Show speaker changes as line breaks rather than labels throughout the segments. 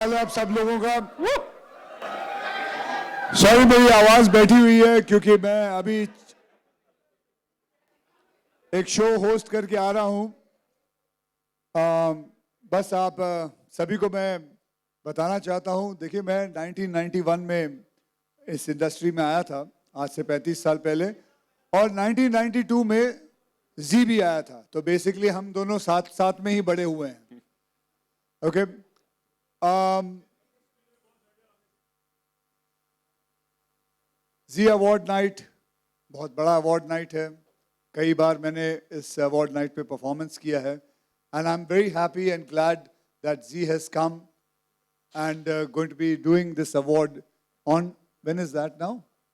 हाल है आप सब लोगों का। सॉरी मेरी आवाज बैठी हुई है क्योंकि मैं अभी एक शो होस्ट करके आ रहा हूं। बस आप सभी को मैं बताना चाहता हूं, देखिए मैं 1991 में इस इंडस्ट्री में आया था, आज से 35 साल पहले, और 1992 में जी भी आया था, तो बेसिकली हम दोनों साथ साथ में ही बड़े हुए हैं। ओके जी अवार्ड नाइट बहुत बड़ा अवार्ड नाइट है, कई बार मैंने इस अवार्ड नाइट पे परफॉर्मेंस किया है, and I am very happy and glad that Zee has come and going to be doing this award on, when is that now?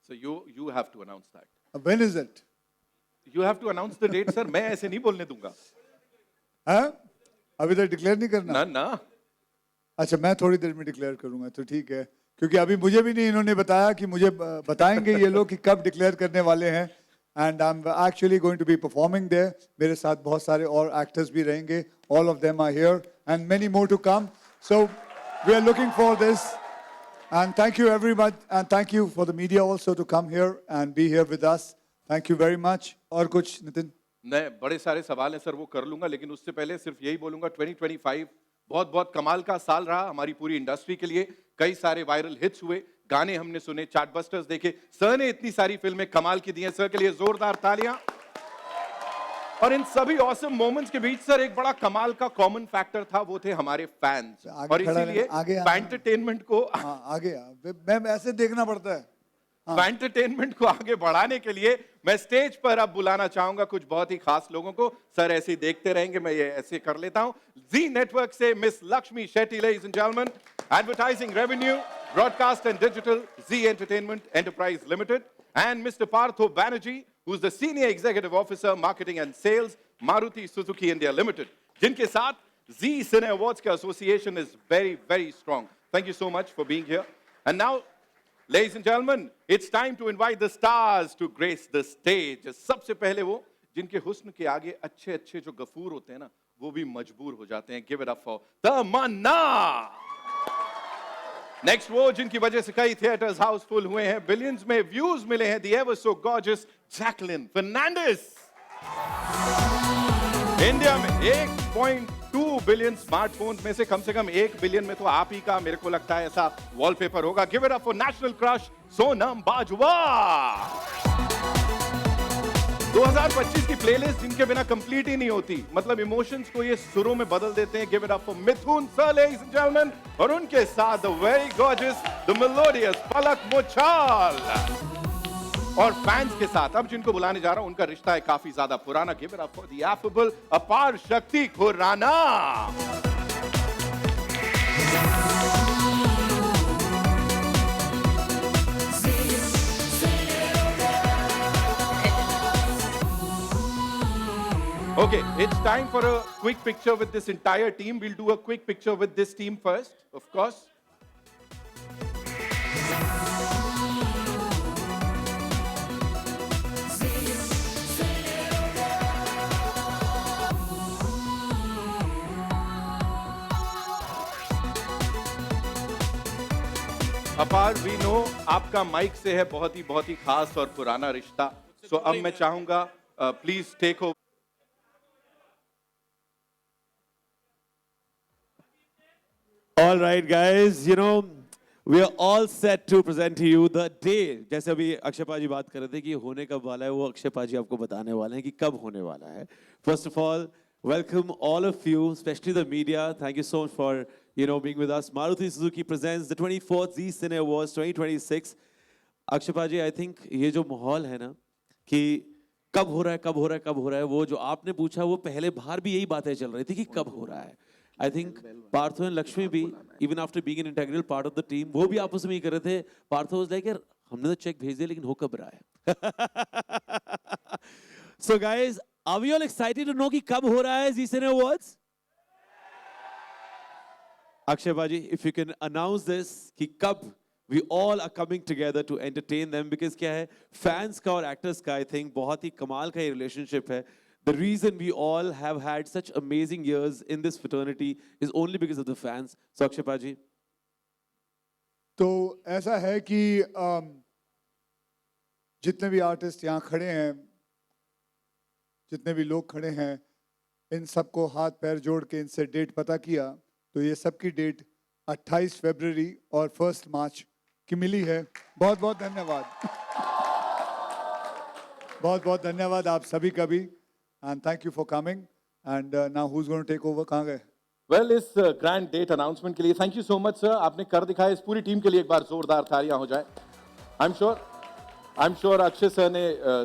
So you have to announce that.
When is it?
You have to announce the date, sir. मैं ऐसे नहीं बोलने दूंगा.
हाँ? अभी तक declare नहीं करना?
ना ना.
अच्छा, मैं थोड़ी देर में डिक्लेयर करूंगा, तो ठीक है, क्योंकि अभी मुझे भी नहीं इन्होंने बताया कि मुझे बताएंगे ये लोग कि कब डिक्लेयर करने वाले हैं, and I am actually going to be performing there. मेरे साथ बहुत सारे और एक्टर्स भी रहेंगे, all of them are here and many more to come, so we are looking for this, and thank you very much, and thank you for the media also to come here and be here with us. Thank you very much. और कुछ नितिन?
नहीं, बड़े सारे सवाल हैं sir, वो कर लूंगा, लेकिन उससे पहले सिर्फ यही बोलूंगा 2025 बहुत बहुत कमाल का साल रहा हमारी पूरी इंडस्ट्री के लिए। कई सारे वायरल हिट्स हुए, गाने हमने सुने, चार्टबस्टर्स देखे, सर ने इतनी सारी फिल्में कमाल की दी हैं, सर के लिए जोरदार तालियां। और इन सभी ऑसम मोमेंट्स के बीच सर एक बड़ा कमाल का कॉमन फैक्टर था, वो थे हमारे फैंस, और इसीलिए एंटरटेनमेंट को
आगे मैं ऐसे देखना पड़ता है,
एंटरटेनमेंट को आगे बढ़ाने के लिए मैं स्टेज पर अब बुलाना चाहूंगा कुछ बहुत ही खास लोगों को। सर ऐसे ही देखते रहेंगे, मैं ये ऐसे कर लेता हूं। जी नेटवर्क से miss Lakshmi Shetty, ladies and gentleman, advertising revenue, broadcast and digital, Zee entertainment enterprise limited, and mister Partho Banerjee, who's the Senior Executive Officer, Marketing and Sales, Maruti Suzuki India Limited, जिनके साथ Zee Cine Awards का association is very, very strong. Thank you so much for being here. And now, ladies and gentlemen, it's time to invite the stars to grace the stage. सबसे पहले वो जिनके हुस्न के आगे अच्छे अच्छे जो गफूर होते हैं ना, वो भी मजबूर हो जाते हैं। Give it up for Tamanna. Next वो जिनकी वजह से कई थिएटर्स हाउसफुल हुए हैं, बिलियंस में व्यूज मिले हैं, the ever so gorgeous Jacqueline Fernandez. India में 1.2 बिलियन स्मार्टफोन्स में से कम 1 बिलियन में तो आप ही का मेरे को लगता है ऐसा वॉलपेपर होगा। Give it up for national crush Sonam Bajwa. 2025 की प्लेलिस्ट जिनके बिना कंप्लीट ही नहीं होती, मतलब इमोशंस को ये सुरों में बदल देते हैं। Give it up for Mithun sir, ladies and gentlemen, और उनके साथ the very gorgeous, the melodious Palak Muchhal. और फैंस के साथ अब जिनको बुलाने जा रहा हूं, उनका रिश्ता है काफी ज्यादा पुराना। Give it up for the affable अपार शक्ति Khurana. Okay, it's time for a quick picture with this entire team. We'll do a quick picture with this team first, of course. अपार, we know आपका माइक से है बहुत ही खास और पुराना रिश्ता। So अब मैं चाहूंगा please take over.
All right, guys, you know, we are all set to present to you the day. जैसे अभी अक्षय पाजी बात कर रहे थे कि होने कब वाला है, वो अक्षय पाजी आपको बताने वाले हैं कि कब होने वाला है। First of all, welcome all of you, especially the media. Thank you so much for, you know, being with us. Maruti Suzuki presents the 24th Zee Cine Awards 2026. Akshay पाजी, I think ये जो माहौल है ना कि कब हो रहा है, कब हो रहा है, कब हो रहा है, वो जो आपने पूछा, वो पहले बाहर भी यही बातें चल रही थी कि कब हो रहा है। I think Partho and Lakshmi भी, even after being an integral part of the team, वो भी आपस में ही कर रहे थे। Partho was like, यार हमने तो चेक भेज दिया, लेकिन हो कब रहा है? So guys, are we all excited to know कि कब हो रहा है Zee Cine Awards? Akshay Baji, if you can announce this कि कब we all are coming together to entertain them, because क्या है, fans का और actors का I think बहुत ही कमाल का ये relationship है। The reason we all have had such amazing years in this fraternity is only because of the fans. So Akshay Paji,
तो ऐसा है कि जितने भी आर्टिस्ट यहाँ खड़े हैं, जितने भी लोग खड़े हैं, इन सबको हाथ पैर जोड़ के इनसे डेट पता किया तो ये सबकी डेट 28 फरवरी और 1 मार्च की मिली है। बहुत बहुत धन्यवाद, बहुत बहुत धन्यवाद आप सभी का भी, and thank you for coming. And now who is going to take over? कहाँ गए?
वेल, इस ग्रैंड डेट अनाउंसमेंट के लिए thank you so much sir, आपने कर दिखाया। इस पूरी टीम के लिए एक बार जोरदार तालियां हो जाए। I am sure Akshay sir ने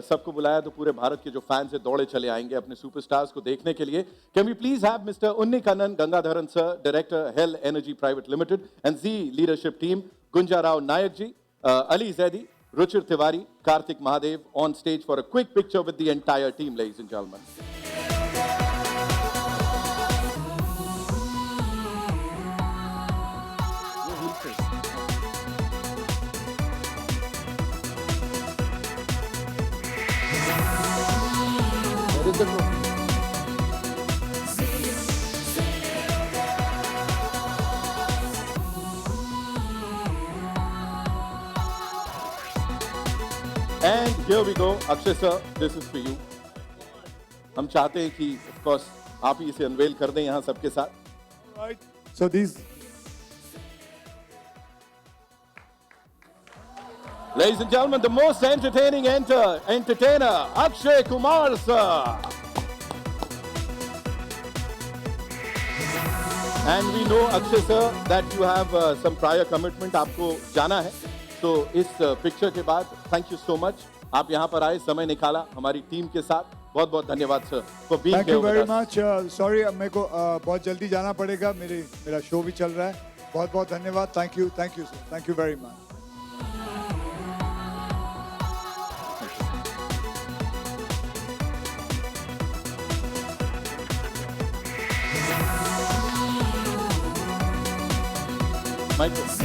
सबको बुलाया तो पूरे भारत के जो फैंस हैं दौड़े चले आएंगे अपने सुपरस्टार्स को देखने के लिए। Can we please have mister Unnikannan Gangadharan sir, director Hell energy private limited, and Zee leadership team, Gunja Rao Nayak ji, Ali Zaidi, Ruchir Tiwari, Kartik Mahadev on stage for a quick picture with the entire team, ladies and gentlemen. And here we go, Akshay sir, this is for you. हम चाहते हैं कि of course आप ही इसे unwell कर दें यहाँ सबके साथ।
Right. So these,
Ladies and gentlemen, the most entertaining entertainer, Akshay Kumar sir. And we know, Akshay sir, that you have some prior commitment, आपको जाना है। तो इस पिक्चर के बाद थैंक यू सो मच, आप यहाँ पर आए, समय निकाला हमारी टीम के साथ। बहुत बहुत धन्यवाद sir for being
thank you very much. Sorry मेरे को बहुत जल्दी जाना पड़ेगा, मेरा शो भी चल रहा है। बहुत बहुत धन्यवाद। Thank you sir, thank you very much.
Michael,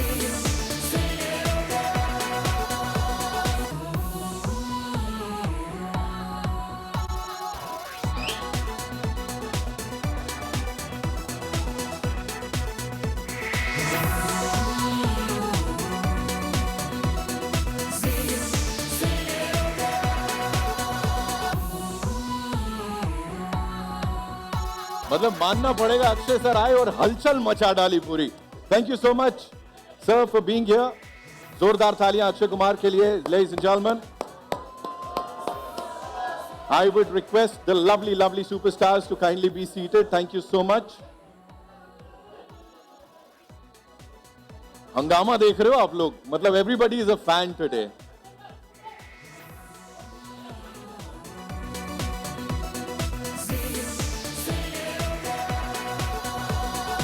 मतलब मानना पड़ेगा अक्षय सर आए और हलचल मचा डाली पूरी। Thank you so much sir for being here. जोरदार तालियां अक्षय कुमार के लिए, ladies and gentleman. I would request the lovely superstars to kindly be seated. Thank you so much. हंगामा देख रहे हो आप लोग, मतलब everybody is a fan today.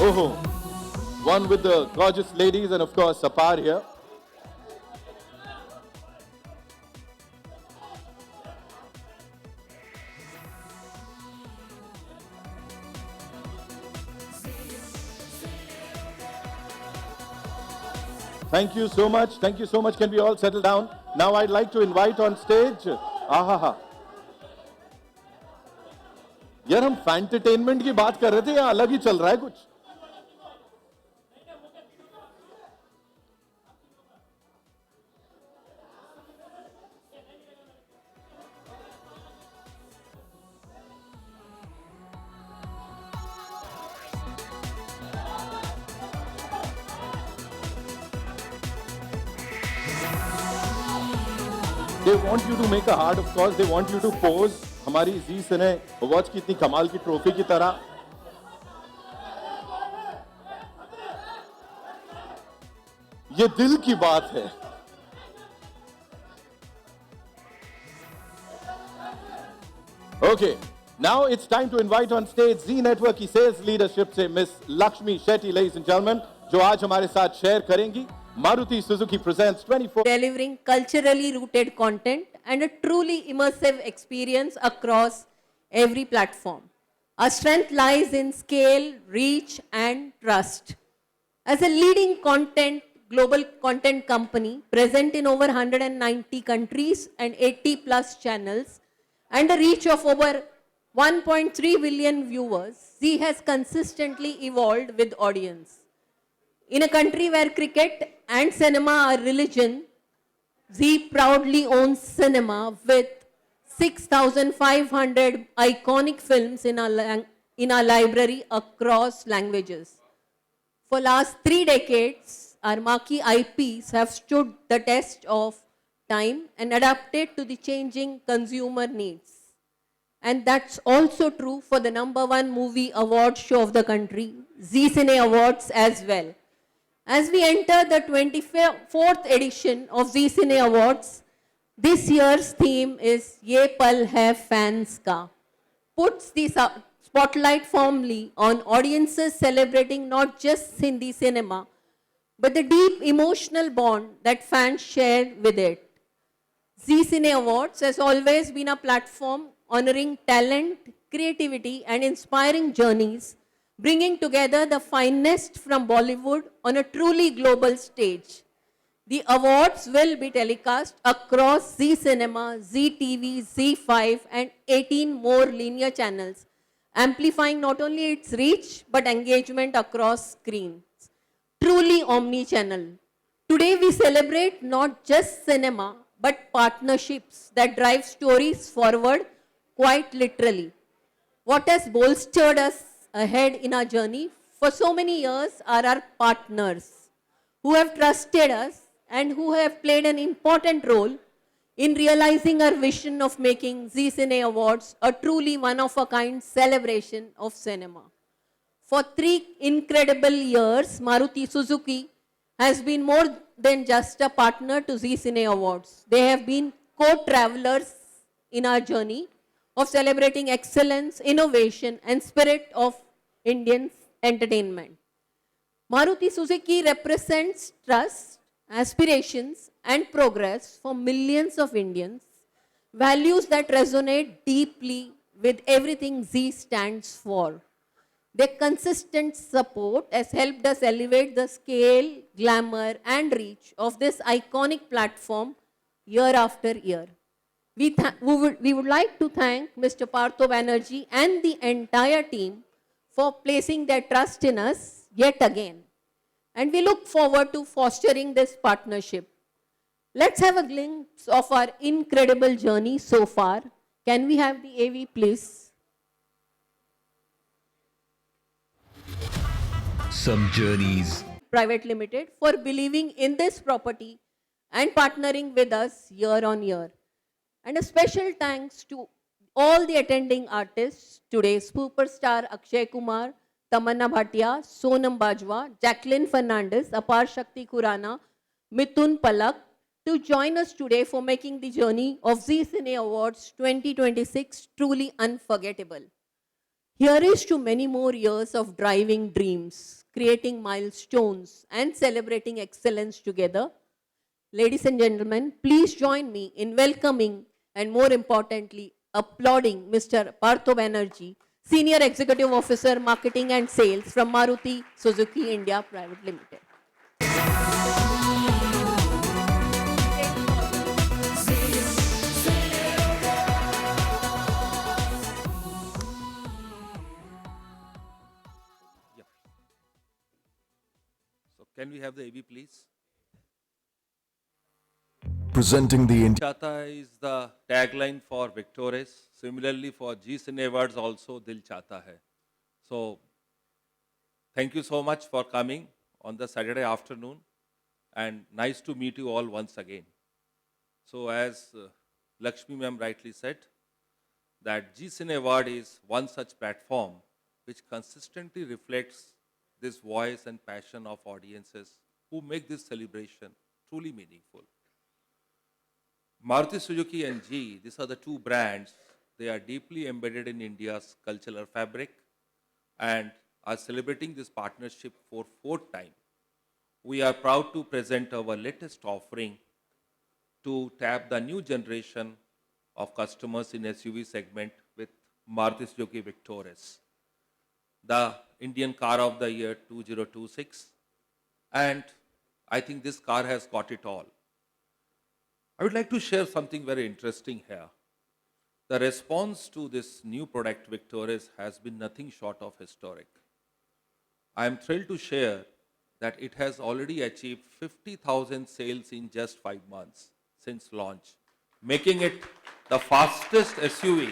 Oh, one with the gorgeous ladies and of course Sapar here. Thank you so much. Thank you so much. Can we all settle down? Now I'd like to invite on stage. आहा, यार हम फैंटरटेनमेंट की बात कर रहे थे, यहाँ अलग ही चल रहा है कुछ। They want you to make a heart, of course. They want you to pose. हमारी जी सिने अवार्ड्स की इतनी कमाल की ट्रॉफी की तरह। ये दिल की बात है। Okay, now it's time to invite on stage Z Network की sales leadership से Miss Lakshmi Shetty, ladies and gentlemen, जो आज हमारे साथ शेयर करेंगी। Maruti Suzuki presents 24
delivering culturally rooted content and a truly immersive experience across every platform. Our strength lies in scale, reach, and trust. As a leading global content company present in over 190 countries and 80 plus channels and a reach of over 1.3 billion viewers, Z has consistently evolved with audience. In a country where cricket and cinema are religion, Zee proudly owns cinema with 6,500 iconic films in our library across languages. For last 3 decades, our marquee IPs have stood the test of time and adapted to the changing consumer needs. And that's also true for the #1 movie award show of the country, Zee Cine Awards as well. As we enter the 24th edition of Zee Cine Awards, this year's theme is Ye Pal Hai Fans Ka, puts the spotlight firmly on audiences celebrating not just Hindi cinema, but the deep emotional bond that fans share with it. Zee Cine Awards has always been a platform honoring talent, creativity, and inspiring journeys, bringing together the finest from Bollywood on a truly global stage. The awards will be telecast across Zee Cinema, Zee TV, Zee5, and 18 more linear channels, amplifying not only its reach but engagement across screens. Truly omni-channel. Today we celebrate not just cinema but partnerships that drive stories forward quite literally. What has bolstered us ahead in our journey for so many years are our partners who have trusted us and who have played an important role in realizing our vision of making Zee Cine Awards a truly one-of-a-kind celebration of cinema. For 3 incredible years, Maruti Suzuki has been more than just a partner to Zee Cine Awards. They have been co-travelers in our journey of celebrating excellence, innovation, and spirit of Indian entertainment. Maruti Suzuki represents trust, aspirations, and progress for millions of Indians, values that resonate deeply with everything Zee stands for. Their consistent support has helped us elevate the scale, glamour, and reach of this iconic platform year after year. We would like to thank Mr. Partho Banerjee and the entire team for placing their trust in us yet again. And we look forward to fostering this partnership. Let's have a glimpse of our incredible journey so far. Can we have the AV, please?
Some journeys
Private Limited for believing in this property and partnering with us year on year. And a special thanks to all the attending artists today, superstar Akshay Kumar, Tamanna Bhatia, Sonam Bajwa, Jacqueline Fernandez, Apar Shakti Khurana, Mithun Palak, to join us today for making the journey of Zee Cine Awards 2026 truly unforgettable. Here is to many more years of driving dreams, creating milestones, and celebrating excellence together. Ladies and gentlemen, please join me in welcoming and, more importantly, applauding Mr. Partho Banerjee, Senior Executive Officer, Marketing and Sales from Maruti Suzuki India Private Limited.
So can we have the AV, please?
presenting the
Chata is the tagline for Victores. Similarly, for Zee Cine Awards also, Dil Chata hai. So, thank you so much for coming on the Saturday afternoon, and nice to meet you all once again. So, as Lakshmi ma'am rightly said, that Zee Cine Award is one such platform which consistently reflects this voice and passion of audiences who make this celebration truly meaningful. Maruti Suzuki and Zee, these are the two brands. They are deeply embedded in India's cultural fabric and are celebrating this partnership for 4th time. We are proud to present our latest offering to tap the new generation of customers in SUV segment with Maruti Suzuki Victoris, the Indian Car of the Year 2026. And I think this car has got it all. I would like to share something very interesting here. The response to this new product Victoris has been nothing short of historic. I am thrilled to share that it has already achieved 50,000 sales in just 5 months since launch, making it the fastest SUV.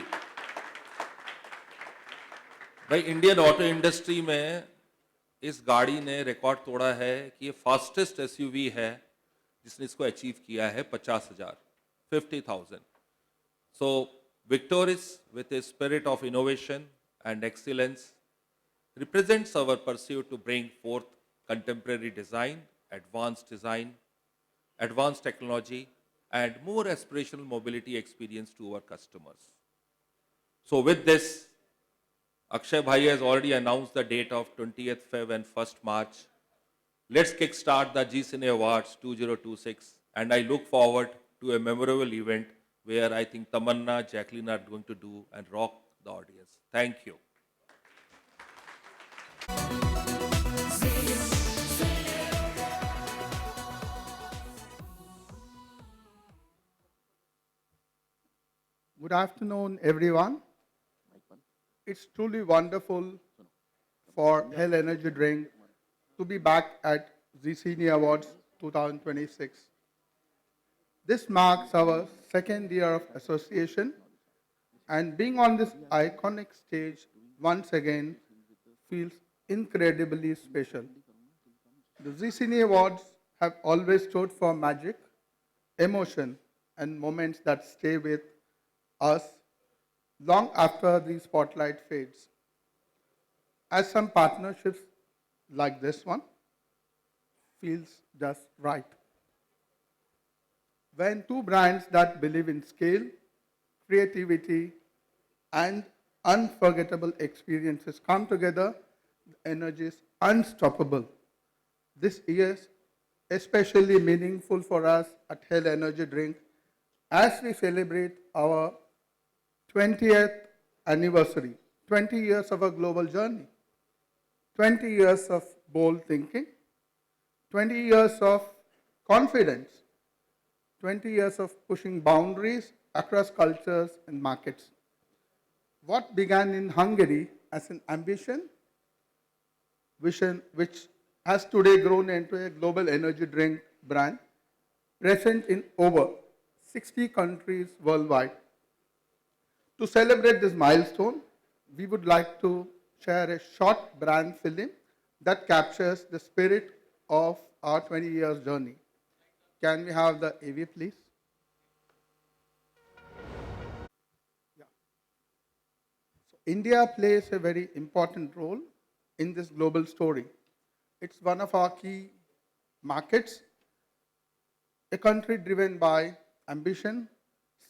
भाई Indian auto industry में इस गाड़ी ने record तोड़ा है कि ये fastest SUV है जिसने इसको अचीव किया है 50,000, 50,000. So Victoris, with a spirit of innovation and excellence, represents our pursuit to bring forth contemporary design, advanced technology, and more aspirational mobility experience to our customers. So with this, Akshay Bhai has already announced the date of 20th Feb and 1st March. Let's kickstart the G Cine Awards 2026, and I look forward to a memorable event where I think Tamanna, Jacqueline are going to do and rock the audience. Thank you.
Good afternoon, everyone. It's truly wonderful for Hell Energy Drink to be back at Zcine Awards 2026. This marks our second year of association, and being on this iconic stage once again feels incredibly special. The Zcine Awards have always stood for magic, emotion, and moments that stay with us long after the spotlight fades. As some partnerships like this one feels just right. When two brands that believe in scale, creativity, and unforgettable experiences come together, the energy is unstoppable. This year is especially meaningful for us at Hell Energy Drink as we celebrate our 20th anniversary, 20 years of a global journey, 20 years of bold thinking, 20 years of confidence, 20 years of pushing boundaries across cultures and markets. What began in Hungary as an ambition, vision, which has today grown into a global energy drink brand, present in over 60 countries worldwide. To celebrate this milestone, we would like to share a short brand film that captures the spirit of our 20 years journey. Can we have the AV, please? Yeah. So India plays a very important role in this global story. It's one of our key markets, a country driven by ambition,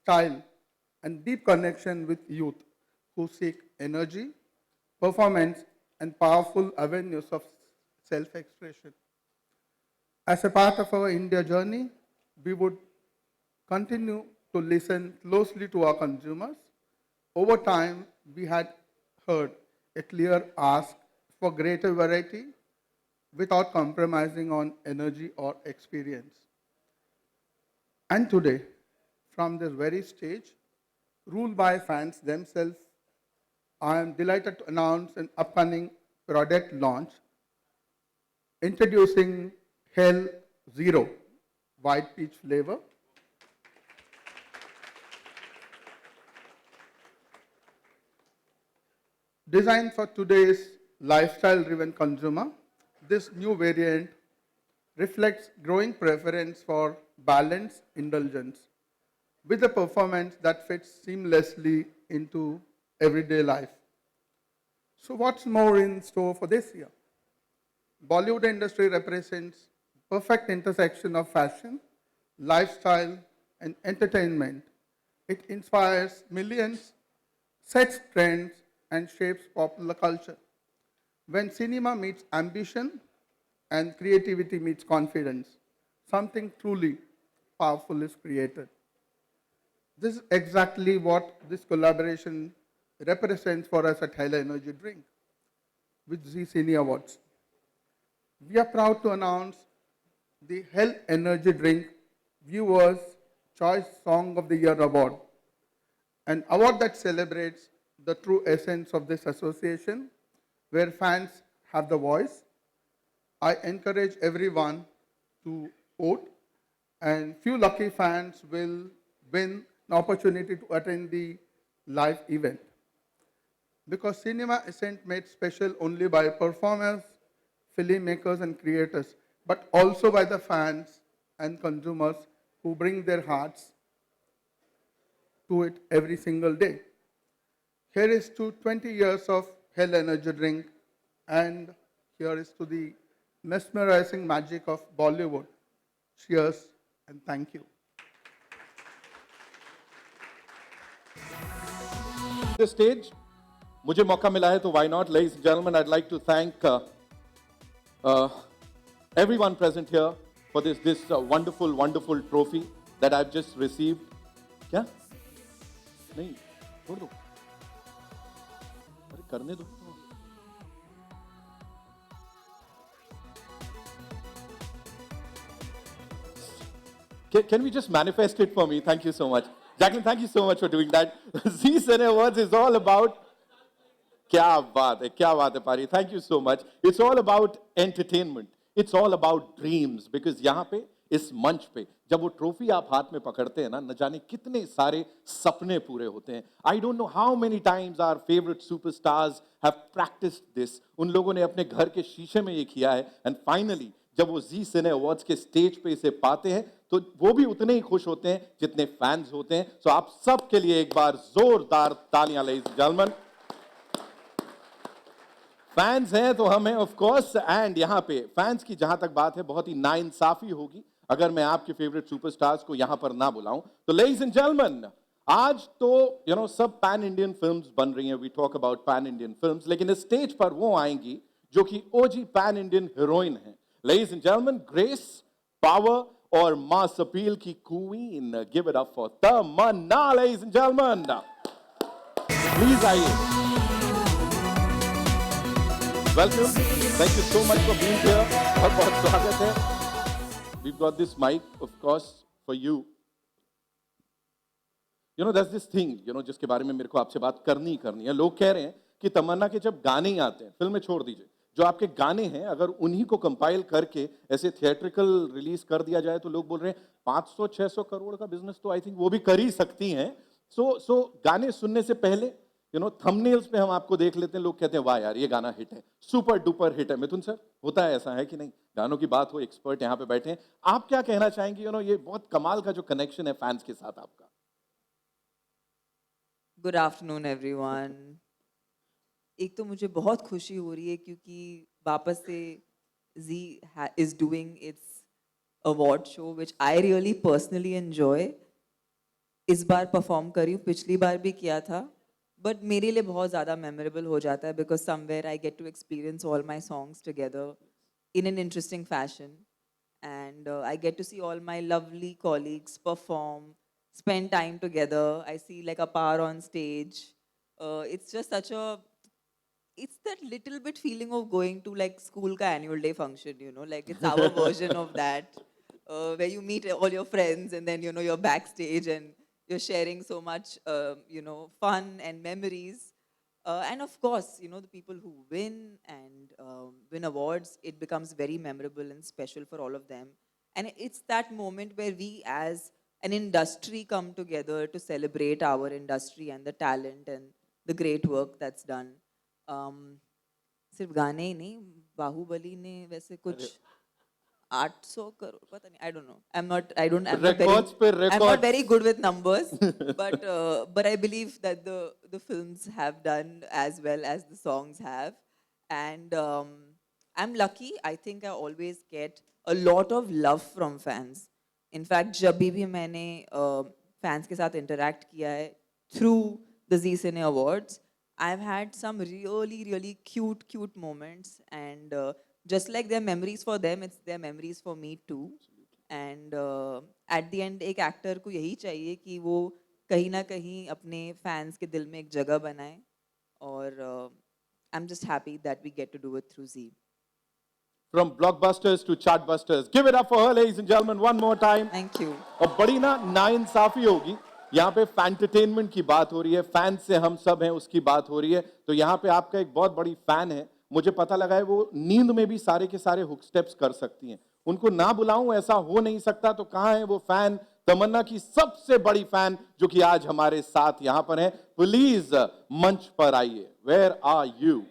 style, and deep connection with youth who seek energy, performance, and powerful avenues of self-expression. As a part of our India journey, we would continue to listen closely to our consumers. Over time, we had heard a clear ask for greater variety without compromising on energy or experience. And today, from this very stage, ruled by fans themselves, I am delighted to announce an upcoming product launch introducing Hell Zero White Peach flavor. Designed for today's lifestyle-driven consumer, this new variant reflects growing preference for balanced indulgence with a performance that fits seamlessly into everyday life. So what's more in store for this year? Bollywood industry represents perfect intersection of fashion, lifestyle, and entertainment. It inspires millions, sets trends, and shapes popular culture. When cinema meets ambition and creativity meets confidence, something truly powerful is created. This is exactly what this collaboration represents for us at Hell Energy Drink with Zee Cine Awards. We are proud to announce the Hell Energy Drink Viewers' Choice Song of the Year Award, an award that celebrates the true essence of this association, where fans have the voice, I encourage everyone to vote, and few lucky fans will win an opportunity to attend the live event. Because cinema isn't made special only by performers, filmmakers, and creators, but also by the fans and consumers who bring their hearts to it every single day. Here is to 20 years of Hell Energy Drink, and here is to the mesmerizing magic of Bollywood. Cheers and thank you.
The stage, मुझे मौका मिला है तो why not? Ladies and gentlemen, I'd like to thank everyone present here for this wonderful trophy that I've just received. क्या? नहीं, छोड़ दो. अरे करने दो. Can we just manifest it for me? Thank you so much. Jacqueline, thank you so much for doing that. Zee Cine Awards is all about... क्या बात है पारी. Thank you so much. It's all about entertainment. It's all about dreams. Because यहाँ पे, इस मंच पे, जब वो ट्रॉफी आप हाथ में पकड़ते हैं ना, न जाने कितने सारे सपने पूरे होते हैं. I don't know how many times our favorite superstars have practiced this. उन लोगों ने अपने घर के शीशे में ये किया है. And finally, जब वो जी सिने अवार्ड्स के स्टेज पे इसे पाते हैं तो वो भी उतने ही खुश होते हैं जितने फैंस होते हैं. सो आप सब के लिए एक बार जोरदार तालियां लेडीज एंड जेंटलमैन. फैंस हैं तो हम हैं ऑफ कोर्स. एंड यहाँ पे फैंस की जहां तक बात है बहुत ही नाइंसाफी होगी अगर मैं आपके फेवरेट सुपरस्टार्स को यहां पर ना बुलाऊं. तो लेडीज एंड जेंटलमैन, आज तो सब पैन इंडियन फिल्म्स बन रही हैं. We talk about pan Indian films, लेकिन इस स्टेज पर वो आएंगी जो कि ओजी पैन इंडियन हीरोइन हैं. Ladies and gentlemen, Grace, Power और Mass Appeal की Queen. Give it up for Tamanna, ladies and gentlemen. Please आइए. Welcome. Thank you so much for being here. बहुत स्वागत है. We've got this mic, of course, for you. There's this thing, जिसके बारे में मेरे को आपसे बात करनी है. लोग कह रहे हैं कि तमन्ना के जब गाने ही आते हैं, फिल्में छोड़ दीजिए, जो आपके गाने हैं अगर उन्हीं को कंपाइल करके ऐसे थिएट्रिकल रिलीज कर दिया जाए तो लोग बोल रहे हैं 500-600 करोड़ का बिजनेस तो आई थिंक वो भी कर ही सकती हैं. सो गाने सुनने से पहले थंबनेल्स पे हम आपको देख लेते हैं. लोग कहते हैं वाह यार ये गाना हिट है, सुपर डुपर हिट है. मिथुन सर, होता है ऐसा है कि नहीं? गानों की बात हो, एक्सपर्ट यहाँ पे बैठे हैं. आप क्या कहना चाहेंगे? ये बहुत कमाल का जो कनेक्शन है फैंस के साथ आपका.
Good afternoon everyone. एक तो मुझे बहुत खुशी हो रही है क्योंकि वापस से Zee is doing its award show which I really personally enjoy. इस बार परफॉर्म करी हूँ, पिछली बार भी किया था, बट मेरे लिए बहुत ज़्यादा मेमोरेबल हो जाता है because somewhere I get to experience all my songs together in an interesting fashion, and I get to see all my lovely colleagues perform, spend time together. I see like a power on stage. It's just such a, it's that little bit feeling of going to like school ka annual day function, like it's our version of that, where you meet all your friends and then you're backstage and you're sharing so much fun and memories. And of course, the people who win and win awards, it becomes very memorable and special for all of them. And it's that moment where we as an industry come together to celebrate our industry and the talent and the great work that's done. सिर्फ गाने ही नहीं, बाहुबली ने वैसे कुछ 800 करोड़, पता नहीं, I don't know. I'm not very good with numbers, but I believe that the films have done as well as the songs have, and I'm lucky. I think I always get a lot of love from fans. In fact, जब भी मैंने fans के साथ interact किया है through the Zee Cine Awards, I've had some really cute moments, and just like their memories for them, it's their memories for me too. And at the end, एक actor को यही चाहिए कि वो कहीं ना कहीं अपने fans के दिल में एक जगह बनाए, और I'm just happy that we get to do it through Zee.
From blockbusters to chartbusters, give it up for her, ladies and gentlemen, one more time.
Thank you.
और बड़ी नाइंसाफी होगी, यहाँ पे फैंटरटेनमेंट की बात हो रही है, फैन से हम सब हैं उसकी बात हो रही है. तो यहाँ पे आपका एक बहुत बड़ी फैन है मुझे पता लगा है वो नींद में भी सारे के सारे हुक स्टेप्स कर सकती हैं। उनको ना बुलाऊं ऐसा हो नहीं सकता, तो कहां है वो फैन, तमन्ना की सबसे बड़ी फैन जो कि आज हमारे साथ यहां पर है। प्लीज मंच पर आइए। Where are you?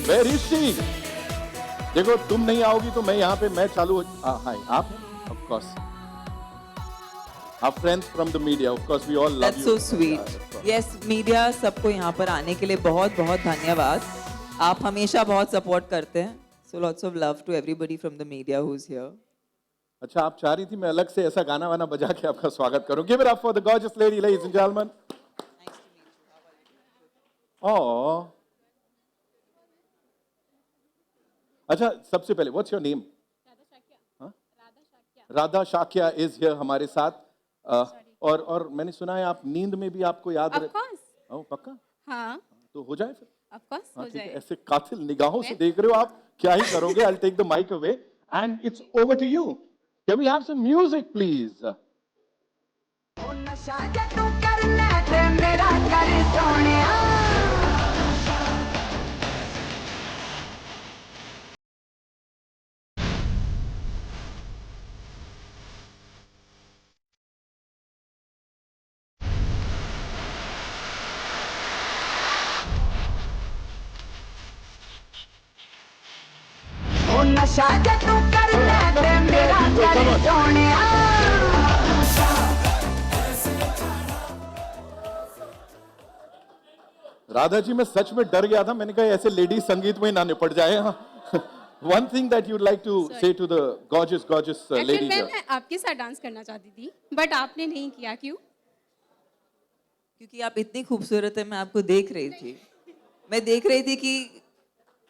Where is she? देखो तुम नहीं आओगी तो मैं यहाँ पे मैं चालू। हाय, आप हैं? ऑफ कोर्स, आप friends from the media, of course we all love
That's
you.
so sweet. Yes, media सबको यहाँ पर आने के लिए बहुत बहुत धन्यवाद। आप हमेशा बहुत सपोर्ट करते हैं। So lots of love to everybody from the media who's here.
अच्छा, आप चाह रही थी मैं अलग से ऐसा गाना वाना बजा के आपका स्वागत करूं? Give it up for the gorgeous lady, ladies and gentlemen. Oh. अच्छा, सबसे पहले what's your name? Radha Shakya is here हमारे साथ। और मैंने सुना है आप नींद में भी आपको याद
Of course.
ओ, पक्का?
हाँ,
तो हो जाए फिर।
of course
हाँ,
हो
ठीक है।
जाए।
ऐसे कातिल निगाहों से देख रहे हो आप, क्या ही करोगे। I'll take the mic away and it's over to you. Can we have some music, please?
नशा जे तू करना ते मेरा कर सोनिया।
राधा जी, मैं सच में डर गया था। मैंने कहा ऐसे लेडी संगीत में ना निपट जाए। One thing that you'd like to say to the gorgeous
Actually,
ladies here.
मैं आपके साथ डांस करना चाहती थी, बट आपने नहीं किया, क्यों?
क्योंकि आप इतनी खूबसूरत है, मैं आपको देख रही थी। मैं देख रही थी कि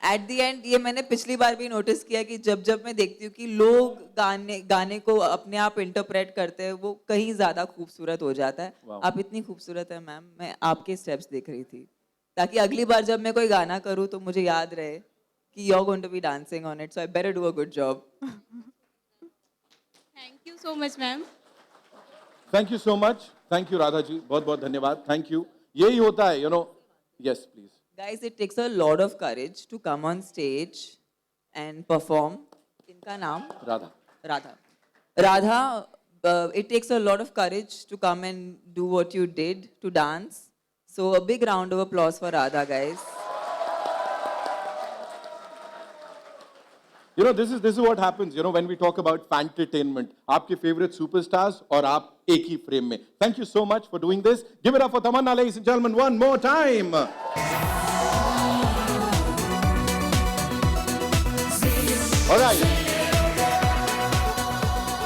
एट द एंड, ये मैंने पिछली बार भी नोटिस किया कि जब जब मैं देखती हूँ कि लोग गाने को अपने आप इंटरप्रेट करते हैं, वो कहीं ज्यादा खूबसूरत हो जाता है। आप इतनी खूबसूरत है मैम, मैं आपके स्टेप्स देख रही थी, ताकि अगली बार जब मैं कोई गाना करूँ तो मुझे याद रहे कि you are going to be dancing on it, so I better do a good job.
Thank you so much ma'am.
Thank you so much. Thank you, Radha ji. बहुत बहुत धन्यवाद। Thank you. यही होता है, Yes, please.
Guys, it takes a lot of courage to come on stage and perform. इनका नाम?
Radha.
Radha. Radha, it takes a lot of courage to come and do what you did, to dance. So a big round of applause for Radha, guys.
This is what happens, when we talk about fantainment. आपके favorite superstars और आप एक ही frame में. Thank you so much for doing this. Give it up for Tamanna, ladies and gentlemen, one more time. All right.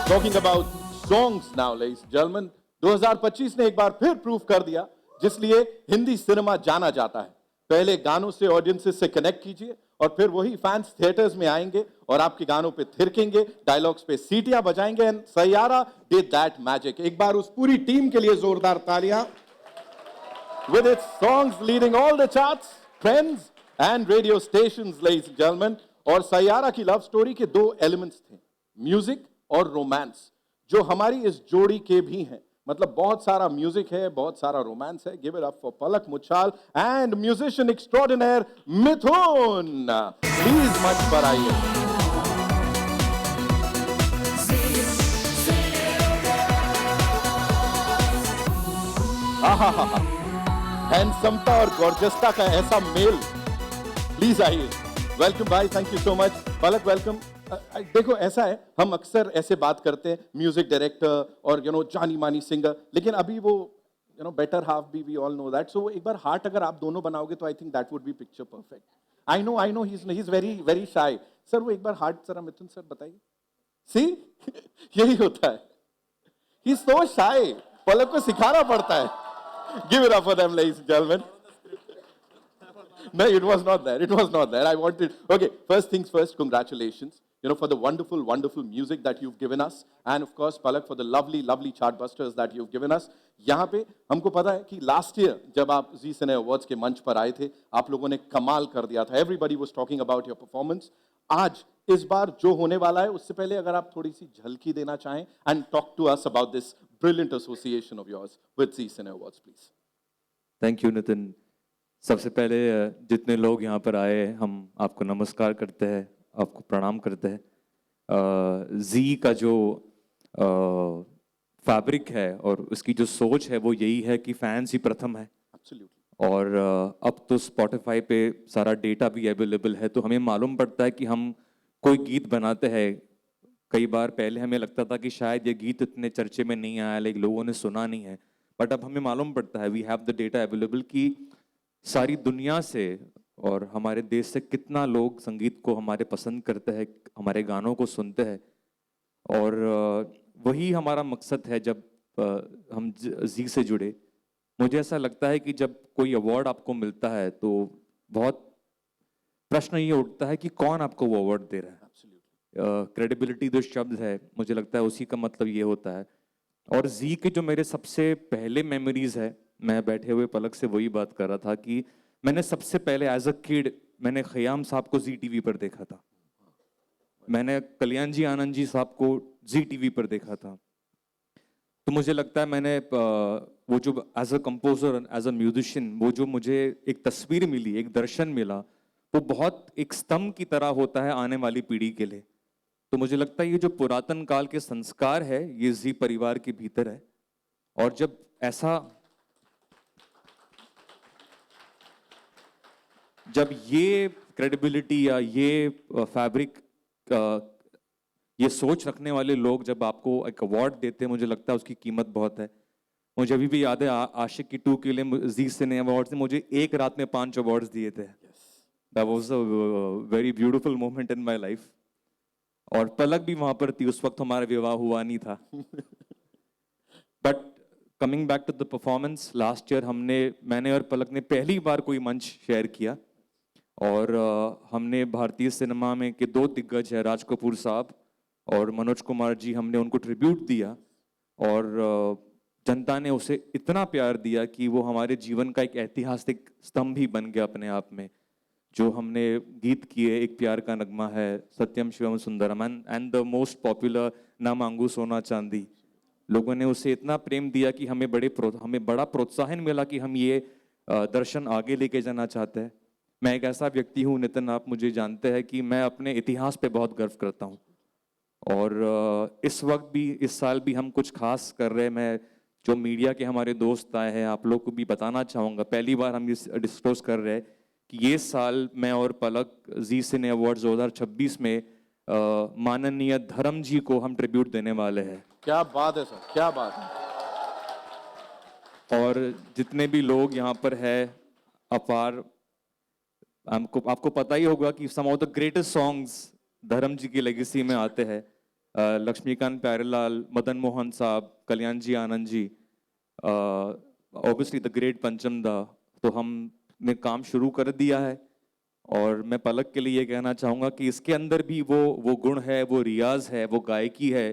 Talking about songs now, ladies and gentlemen. 2025 ने एक बार फिर prove कर दिया, जिसलिए Hindi cinema जाना जाता है। पहले गानों से ऑडियंसेस से कनेक्ट कीजिए और फिर वही फैंस थिएटर्स में आएंगे और आपके गानों पे थिरकेंगे, डायलॉग्स पे सीटियां बजाएंगे। And Saiyaara did that magic. एक बार उस पूरी टीम के लिए जोरदार तालियां। With its songs leading all the charts, trends and radio stations, ladies and gentlemen. और सैयारा की लव स्टोरी के दो एलिमेंट्स थे, म्यूजिक और रोमांस, जो हमारी इस जोड़ी के भी हैं। मतलब बहुत सारा म्यूजिक है, बहुत सारा रोमांस है। Give it up for Palak Muchhal and musician extraordinary Mithun. Please मंच पर आइए। हैंडसमता और गॉर्जियसता का ऐसा मेल। प्लीज आइए। वेलकम भाई, thank you so much. Palak welcome. देखो ऐसा है, हम अक्सर ऐसे बात करते हैं म्यूजिक डायरेक्टर और जानी मानी सिंगर, लेकिन अभी वो बेटर हाफ भी वी ऑल नो दैट। सो एक बार हार्ट अगर आप दोनों बनाओगे तो I think that would be picture perfect. I know he is very very shy. Sir वो एक बार हार्ट जरा मिथुन सर बताइए। सी यही होता है, ही इज सो शाय। पलक को सिखाना पड़ता है। Give it up for them, ladies and gentleman. No, it was not there. It was not there. I wanted. Okay, first things first, congratulations, for the wonderful, wonderful music that you've given us. And of course, Palak, for the lovely, lovely chartbusters that you've given us. यहाँ पे हमको पता है कि last year जब आप Zee Cine Awards के मंच पर आए थे, आप लोगों ने कमाल कर दिया था. Everybody was talking about your performance. आज इस बार जो होने वाला है, उससे पहले अगर आप थोड़ी सी झलकी देना चाहें and talk to us about this brilliant association of yours with Zee Cine Awards, please.
Thank you Nitin. सबसे पहले जितने लोग यहाँ पर आए हैं, हम आपको नमस्कार करते हैं, आपको प्रणाम करते हैं। जी का जो फैब्रिक है और उसकी जो सोच है वो यही है कि फैंस ही प्रथम है। और अब तो स्पॉटिफाई पे सारा डेटा भी अवेलेबल है, तो हमें मालूम पड़ता है कि हम कोई गीत बनाते हैं, कई बार पहले हमें लगता था कि शायद ये गीत इतने चर्चे में नहीं आया, लाइक लोगों ने सुना नहीं है, बट अब हमें मालूम पड़ता है, we have the data available कि सारी दुनिया से और हमारे देश से कितना लोग संगीत को हमारे पसंद करते हैं, हमारे गानों को सुनते हैं। और वही हमारा मकसद है जब हम जी से जुड़े। मुझे ऐसा लगता है कि जब कोई अवार्ड आपको मिलता है तो बहुत प्रश्न ये उठता है कि कौन आपको वो अवार्ड दे रहा है। क्रेडिबिलिटी जो शब्द है, मुझे लगता है उसी का मतलब ये होता है। और जी के जो मेरे सबसे पहले मेमोरीज है, मैं बैठे हुए पलक से वही बात कर रहा था कि मैंने सबसे पहले एज अ किड मैंने खयाम साहब को जी टीवी पर देखा था, मैंने कल्याण जी आनंद जी साहब को जी टीवी पर देखा था। तो मुझे लगता है मैंने वो जो as a composer as a musician वो जो मुझे एक तस्वीर मिली, एक दर्शन मिला, वो बहुत एक स्तंभ की तरह होता है आने वाली पीढ़ी के लिए। तो मुझे लगता है ये जो पुरातन काल के संस्कार है ये जी परिवार के भीतर है। और जब ऐसा जब ये क्रेडिबिलिटी या ये फैब्रिक ये सोच रखने वाले लोग जब आपको एक अवार्ड देते हैं, मुझे लगता है उसकी कीमत बहुत है। मुझे अभी भी याद है आशिकी 2 के लिए जी सिने अवार्ड्स ने मुझे एक रात में 5 अवार्ड्स दिए थे। That was a very beautiful moment in my life. और पलक भी वहां पर थी, उस वक्त हमारा विवाह हुआ नहीं था। But coming back to the performance, last year मैंने और पलक ने पहली बार कोई मंच शेयर किया और हमने भारतीय सिनेमा में के 2 दिग्गज है, राज कपूर साहब और मनोज कुमार जी, हमने उनको ट्रिब्यूट दिया और जनता ने उसे इतना प्यार दिया कि वो हमारे जीवन का एक ऐतिहासिक स्तंभ ही बन गया अपने आप में। जो हमने गीत किए, एक प्यार का नगमा है, Satyam Shivam Sundaram and the most popular ना मांगू सोना चांदी, लोगों ने उसे इतना प्रेम दिया कि हमें बड़ा प्रोत्साहन मिला कि हम ये दर्शन आगे लेके जाना चाहते हैं। मैं एक ऐसा व्यक्ति हूँ नितिन, आप मुझे जानते हैं कि मैं अपने इतिहास पे बहुत गर्व करता हूँ। और इस वक्त भी, इस साल भी हम कुछ खास कर रहे हैं। मैं जो मीडिया के हमारे दोस्त आए हैं, आप लोग को भी बताना चाहूँगा, पहली बार हम इस डिस्क्लोज कर रहे हैं कि ये साल मैं और पलक जी सिने अवार्ड्स 2026 में माननीय धर्म जी को हम ट्रिब्यूट देने वाले हैं।
क्या बात है सर, क्या बात है।
और जितने भी लोग यहाँ पर है, अपार, आपको पता ही होगा कि सम ऑफ द ग्रेटेस्ट सॉन्ग्स धर्म जी की लेगेसी में आते हैं। लक्ष्मीकांत प्यारेलाल, मदन मोहन साहब, कल्याण जी Anand ji, obviously the great पंचम दा। तो हमने काम शुरू कर दिया है और मैं पलक के लिए ये कहना चाहूँगा कि इसके अंदर भी वो गुण है, वो रियाज है, वो गायकी है।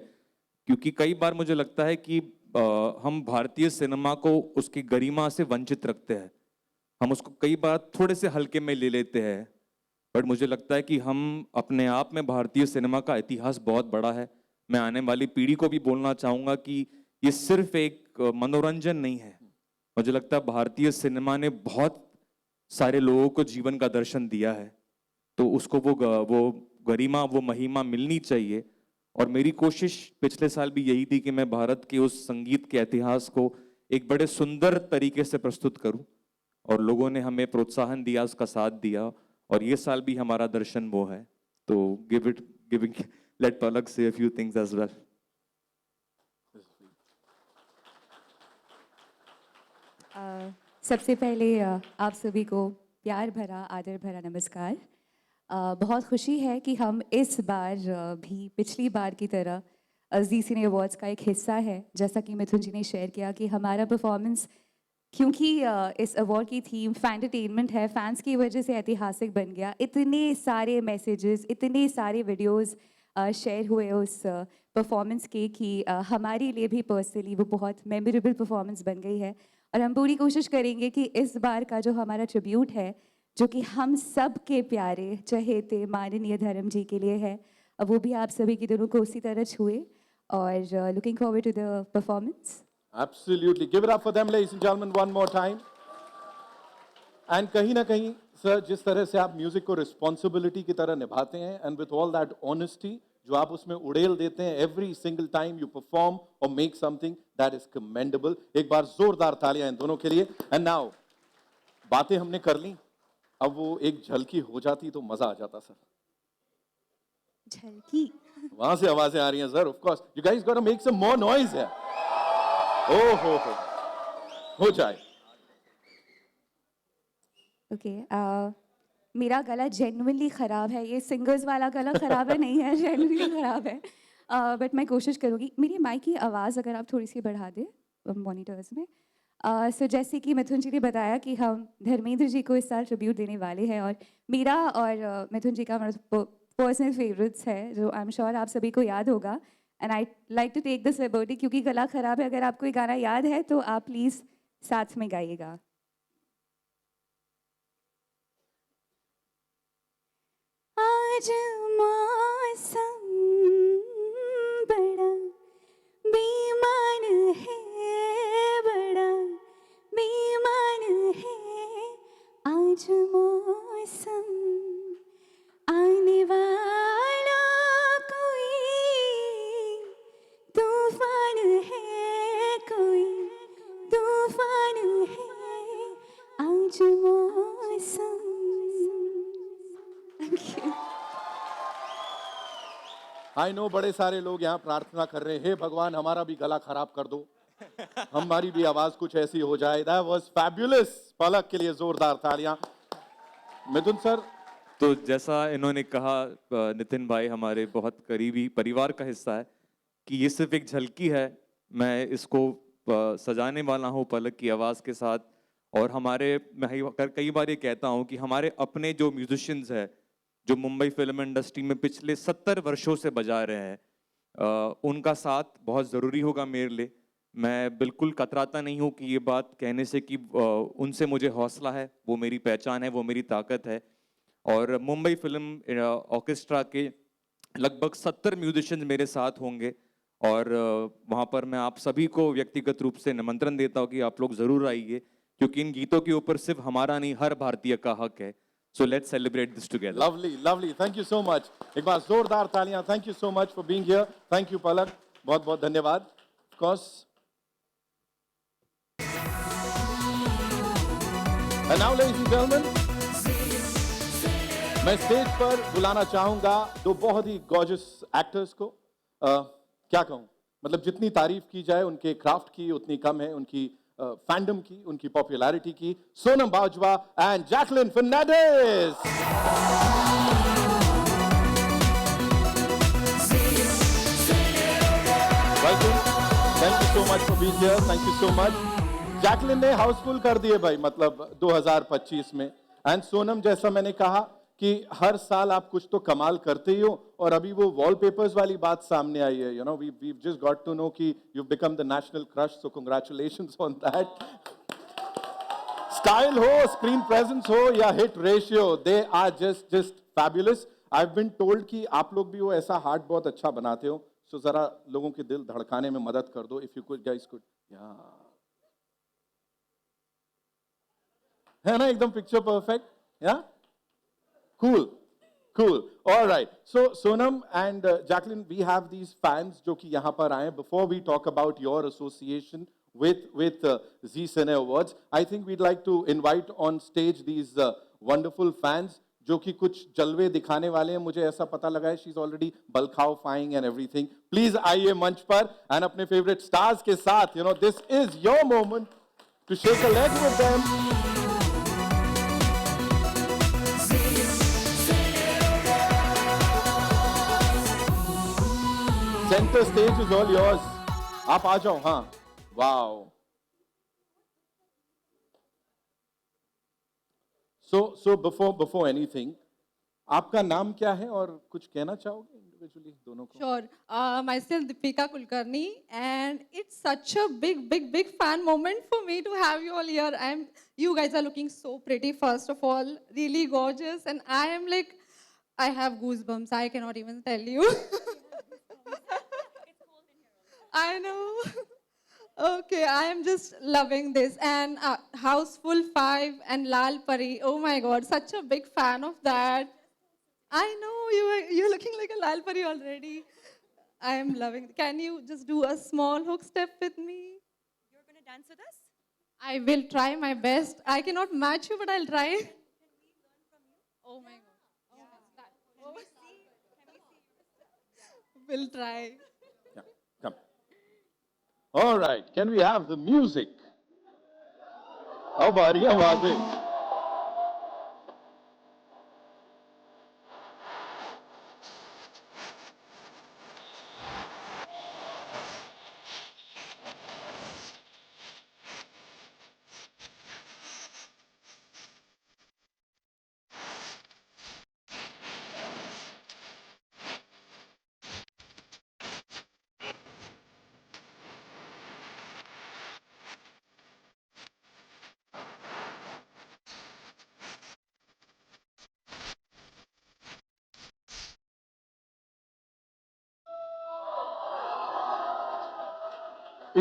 क्योंकि कई बार मुझे लगता है कि हम भारतीय सिनेमा को उसकी गरिमा से वंचित रखते हैं, हम उसको कई बार थोड़े से हल्के में ले लेते हैं। बट मुझे लगता है कि हम अपने आप में, भारतीय सिनेमा का इतिहास बहुत बड़ा है। मैं आने वाली पीढ़ी को भी बोलना चाहूँगा कि ये सिर्फ एक मनोरंजन नहीं है। मुझे लगता है भारतीय सिनेमा ने बहुत सारे लोगों को जीवन का दर्शन दिया है, तो उसको वो गरिमा, वो महिमा मिलनी चाहिए। और मेरी कोशिश पिछले साल भी यही थी कि मैं भारत के उस संगीत के इतिहास को एक बड़े सुंदर तरीके से प्रस्तुत करूं, और लोगों ने हमें प्रोत्साहन दिया, उसका साथ दिया, और ये साल भी हमारा दर्शन वो है। तो लेट पलक से a few things as well.
सबसे पहले आप सभी को प्यार भरा, आदर भरा नमस्कार। बहुत खुशी है कि हम इस बार भी पिछली बार की तरह जी सिने अवार्ड्स का एक हिस्सा है। जैसा कि मिथुन जी ने शेयर किया कि हमारा परफॉर्मेंस, क्योंकि इस अवार्ड की थीम फैंटरटेनमेंट है, फैंस की वजह से ऐतिहासिक बन गया। इतने सारे मैसेजेस, इतने सारे वीडियोस शेयर हुए उस परफॉर्मेंस के कि हमारे लिए भी पर्सनली वो बहुत मेमोरेबल परफॉर्मेंस बन गई है। और हम पूरी कोशिश करेंगे कि इस बार का जो हमारा ट्रिब्यूट है, जो कि हम सब के प्यारे चहेते माननीय धर्म जी के लिए है, अब वो भी आप सभी की दिलों को उसी तरह छुए। और looking forward to the performance.
Absolutely. Give it up for them, ladies and gentlemen, one more time. And कहीं ना कहीं सर जिस तरह से आप म्यूजिक को रिस्पॉन्सिबिलिटी की तरह निभाते हैं and with all that honesty जो आप उसमें उड़ेल देते हैं every single time you perform और make something that is commendable. एक बार जोरदार तालियां इन दोनों के लिए. एंड नाउ बातें हमने कर ली, अब वो एक झलकी हो जाती तो मजा आ जाता सर.
झलकी.
वहां से आवाजें आ रही हैं sir. Of course you guys got to make some more noise है. ओ हो जाए.
ओके, मेरा गला जेन्युइनली ख़राब है. ये सिंगर्स वाला गला ख़राब है, नहीं है, जेन्युइनली ख़राब है. बट मैं कोशिश करूँगी. मेरी माइक की आवाज़ अगर आप थोड़ी सी बढ़ा दें मॉनिटर्स में. सो जैसे कि मिथुन जी ने बताया कि हम धर्मेंद्र जी को इस साल ट्रिब्यूट देने वाले हैं, और मेरा और मिथुन जी का पर्सनल फेवरेट्स है जो आई एम श्योर आप सभी को याद होगा. And I like to take this liberty, क्योंकि गला ख़राब है. अगर आपको ये गाना याद है तो आप प्लीज़ साथ में गाइएगा. आज मौसम बड़ा बेईमान है, बड़ा बेईमान है. आज मौसम आने वाला कोई तूफान है, कोई तूफान है. आज मौसम.
आई नो बड़े सारे लोग यहाँ प्रार्थना कर रहे हैं, हे भगवान हमारा भी गला खराब कर दो, हमारी भी आवाज कुछ ऐसी हो जाए. That was fabulous. पलक के लिए जोरदार तालियां. मिथुन सर.
तो जैसा इन्होंने कहा, नितिन भाई हमारे बहुत करीबी परिवार का हिस्सा है, कि ये सिर्फ एक झलकी है. मैं इसको सजाने वाला हूँ पलक की आवाज़ के साथ. और मैं कई बार ये कहता हूँ कि हमारे अपने जो म्यूजिशियंस हैं जो मुंबई फिल्म इंडस्ट्री में पिछले 70 वर्षों से बजा रहे हैं, उनका साथ बहुत ज़रूरी होगा मेरे लिए. मैं बिल्कुल कतराता नहीं हूँ कि ये बात कहने से कि उनसे मुझे हौसला है, वो मेरी पहचान है, वो मेरी ताकत है. और मुंबई फिल्म ऑर्केस्ट्रा के लगभग 70 म्यूजिशियंस मेरे साथ होंगे, और वहाँ पर मैं आप सभी को व्यक्तिगत रूप से निमंत्रण देता हूँ कि आप लोग ज़रूर आइए, क्योंकि इन गीतों के ऊपर सिर्फ हमारा नहीं हर भारतीय का हक है. So let's celebrate this together.
Lovely, lovely. Thank you so much. एक बार जोरदार तालियां. Thank you so much for being here. Thank you पलक. बहुत बहुत धन्यवाद. Of course. And now, ladies and gentlemen, मैं स्टेज पर बुलाना चाहूंगा दो बहुत ही गॉर्जियस एक्टर्स को. क्या कहूं, मतलब जितनी तारीफ की जाए उनके क्राफ्ट की उतनी कम है, उनकी फैंडम की, उनकी पॉपुलैरिटी की. Sonam Bajwa and Jacqueline Fernandez. Welcome. Thank you so much for being here. Thank you so much. Jacqueline ने हाउसफुल कर दिए भाई, मतलब 2025 में. एंड सोनम, जैसा मैंने कहा कि हर साल आप कुछ तो कमाल करते ही हो, और अभी वो वॉलपेपर्स वाली बात सामने आई है. You know we just got to know कि you become the national crush, so congratulations on that. Style हो, स्क्रीन प्रेजेंस हो या hit ratio, they are just fabulous. I have been told कि आप लोग भी वो ऐसा हार्ट बहुत अच्छा बनाते हो, सो जरा लोगों के दिल धड़काने में मदद कर दो. If you could guys could. है ना एकदम पिक्चर परफेक्ट. या Cool, cool. All right. So Sonam and Jacqueline, we have these fans जो कि यहाँ पर आए. Before we talk about your association with Zee Cine Awards, I think we'd like to invite on stage these wonderful fans जो कि कुछ जलवे दिखाने वाले हैं. मुझे ऐसा पता लगा है she's already bulkhowifying and everything. Please आइए मंच पर and अपने favorite stars के साथ. You know, this is your moment to shake a leg with them. Center stage is all yours. आप आ जाओ. हाँ. Wow. So before anything, आपका नाम क्या है और कुछ कहना चाहोगे इंडिविजुअली दोनों को?
Sure. Myself Deepika Kulkarni, and it's such a big fan moment for me to have you all here. You guys are looking so pretty. First of all, really gorgeous, and I am like, I have goosebumps. I cannot even tell you. I know. Okay, I am just loving this. And Houseful 5 and Lal Pari. Oh my God, such a big fan of that. I know you're looking like a Lal Pari already. I am loving. Can you just do a small hook step with me?
You're going to dance with us?
I will try my best. I cannot match you, but I'll try. Oh my God. Oh my God. We'll try.
Yeah, come. All right, can we have the music? अब आ रही है आवाजें.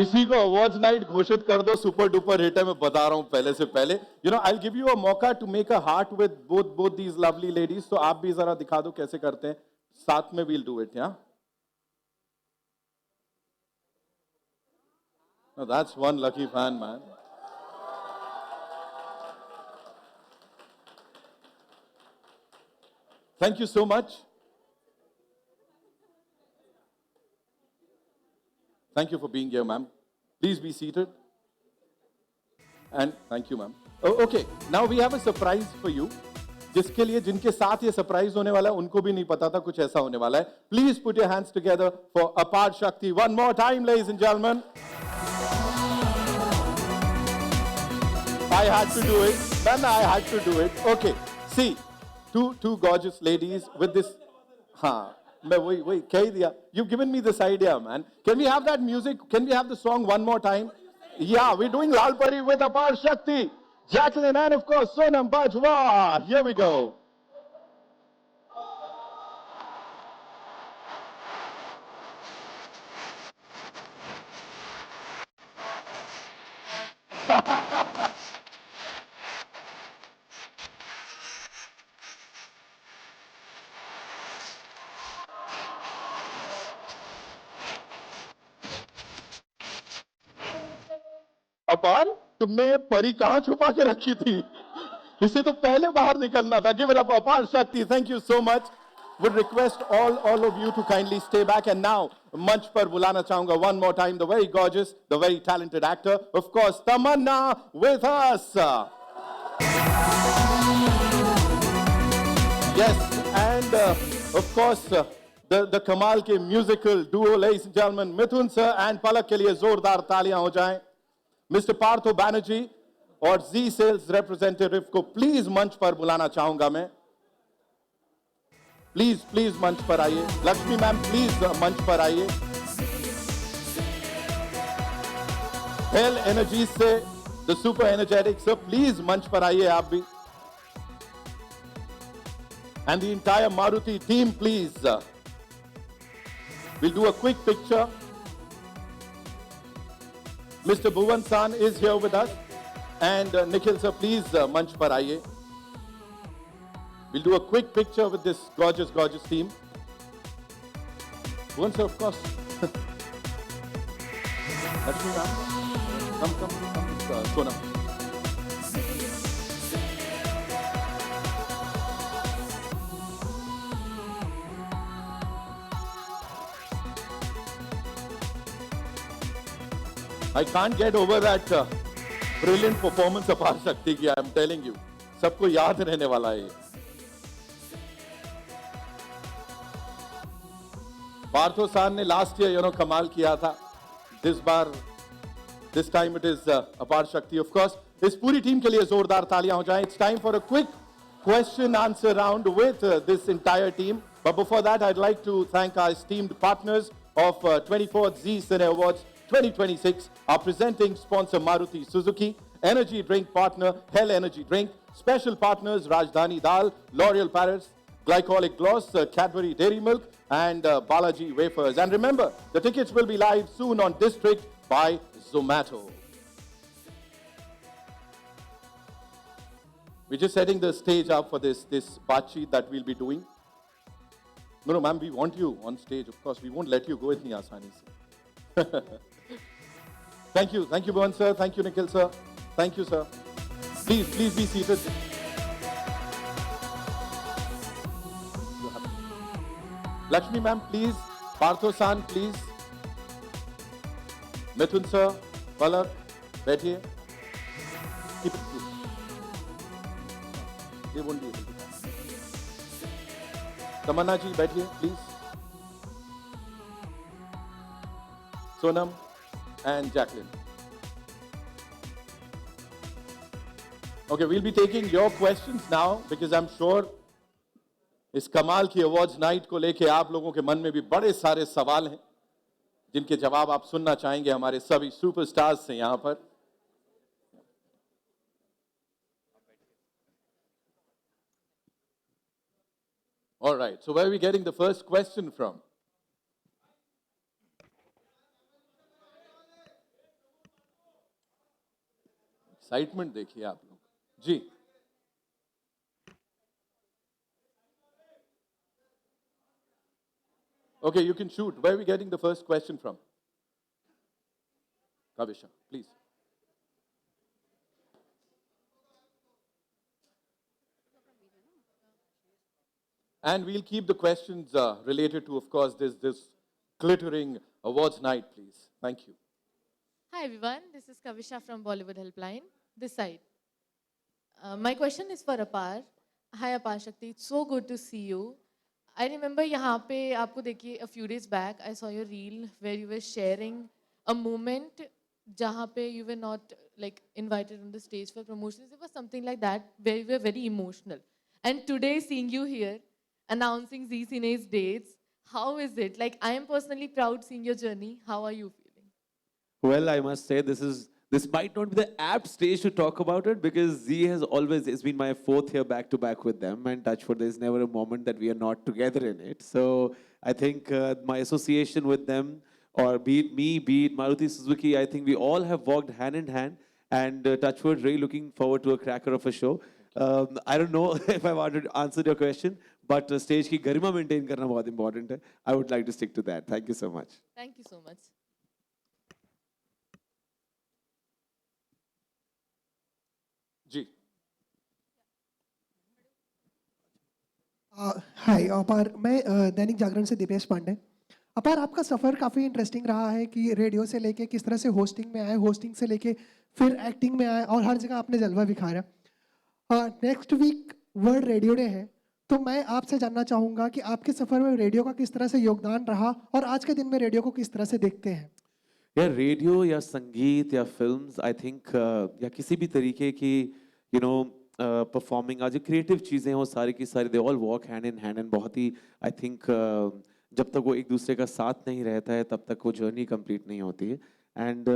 इसी को awards night घोषित कर दो. Super duper hit है, मैं बता रहा हूं पहले से पहले. You know, I will give you a मौका to make a heart with both these lovely ladies. तो आप भी जरा दिखा दो कैसे करते हैं. साथ में वील डू इट. या that's one lucky fan man. Thank you so much. Thank you for being here, ma'am. Please be seated. And thank you, ma'am. Oh, okay, now we have a surprise for you. जिसके लिए जिनके साथ ये surprise होने वाला है उनको भी नहीं पता था कुछ ऐसा होने वाला है. Please put your hands together for Apar Shakti one more time, ladies and gentlemen. I had to do it. Then I had to do it. Okay, see, two gorgeous ladies with this. हाँ. मैं वही कह ही दिया. You've given me this idea, man. Can we have that music? Can we have the song one more time? Yeah, we're doing Lal Pari with Apar Shakti, Jacqueline, and of course Sonam Bajwa. Here we go. अपार, तुमने ये परी कहां छुपा के रखी थी? इसे तो पहले बाहर निकलना था. Give it up, Apar Shakti. Thank you so much. Would request all of you to kindly stay back. And now, मंच पर बुलाना चाहूंगा one more time the very gorgeous, the very talented actor, of course, Tamanna with us. Yes, and of course, the कमाल के musical duo, ladies and gentlemen, Mithun sir and Palak के लिए जोरदार तालियां हो जाएं. Mr. Partho Banerjee और Z Sales representative को प्लीज मंच पर बुलाना चाहूंगा मैं. प्लीज मंच पर आइए. लक्ष्मी मैम प्लीज मंच पर आइए. हेल एनर्जी से the super energetic sir please मंच पर आइए आप भी. And the entire Maruti team, please. We'll do a quick picture. Mr. Bhuvan San is here with us. And Nikhil sir, please, manch par aiye. We'll do a quick picture with this gorgeous team. Bhuvan sir, of course. Lakshmi ma'am. Come, Sonam. I can't get over that brilliant performance of Apar Shakti ki, I'm telling you. सबको याद रहने वाला है. पार्थो सान ने last year, कमाल किया था. This time it is Apar Shakti, of course. इस पूरी टीम के लिए जोरदार तालियां हो जाएं. It's time for a quick question answer round with this entire team. But before that, I'd like to thank our esteemed partners of 24th Zee Cine Awards 2026, our presenting sponsor Maruti Suzuki, energy drink partner Hell Energy Drink, special partners Rajdhani Dal, L'Oreal Paris, Glycolic Gloss, Cadbury Dairy Milk, and Balaji Wafers. And remember, the tickets will be live soon on District by Zomato. We're just setting the stage up for this baatcheet that we'll be doing. No, ma'am, we want you on stage. Of course, we won't let you go itni aasani se. Thank you, Bhuvan sir. Thank you, Nikhil sir. Thank you, sir. Please be seated. Lakshmi ma'am, please. Partho san, please. Mithun sir, Palak, बैठिए. Keep it close. They won't be able to. Tamanna ji, बैठिए, please. Sonam and Jacqueline. Okay, we'll be taking your questions now because I'm sure इस कमाल की awards night को लेके आप लोगों के मन में भी बड़े सारे सवाल हैं जिनके जवाब आप सुनना चाहेंगे हमारे सभी सुपरस्टार्स से यहां पर. All right, so where are we getting the first question from? Excitement देखिए आप लोग जी. Okay, you can shoot. Where are we getting the first question from? Kavisha, please. And we'll keep the questions related to, of course, this glittering awards night, please. Thank you.
Hi everyone, this is Kavisha from Bollywood Helpline, this side. My question is for Apar. Hi Apar Shakti, it's so good to see you. I remember यहाँ पे आपको देखिए a few days back I saw your reel where you were sharing a moment जहाँ पे you were not like invited on the stage for promotions. It was something like that where you were very emotional. And today seeing you here announcing Zee Cine's dates, how is it? Like I am personally proud seeing your journey. How are you feeling?
Well, I must say this might not be the apt stage to talk about it because Zee has always, it's been my 4th year back to back with them, and Touchwood, there's never a moment that we are not together in it. So I think my association with them, or be it me, be it Maruti Suzuki, I think we all have walked hand in hand, and Touchwood, really looking forward to a cracker of a show. I don't know if I wanted to answer your question, but stage की गरिमा maintain करना बहुत important है. I would like to stick to that. Thank you so much.
Thank you so much.
जी.
हाय अपार, मैं दैनिक जागरण से दीपेश पांडे. अपार, आपका सफ़र काफ़ी इंटरेस्टिंग रहा है कि रेडियो से लेके किस तरह से होस्टिंग में आए, होस्टिंग से लेके फिर एक्टिंग में आए और हर जगह आपने जलवा दिखाया. Next week world radio day है, तो मैं आपसे जानना चाहूँगा कि आपके सफ़र में रेडियो का किस तरह से योगदान रहा और आज के दिन में रेडियो को किस तरह से देखते हैं.
या रेडियो या संगीत या फिल्म्स, आई थिंक या किसी भी तरीके की परफॉर्मिंग, आज जो क्रिएटिव चीज़ें हैं वो सारी की सारी they all walk hand in hand, and बहुत ही आई थिंक जब तक वो एक दूसरे का साथ नहीं रहता है तब तक वो जर्नी कंप्लीट नहीं होती है. एंड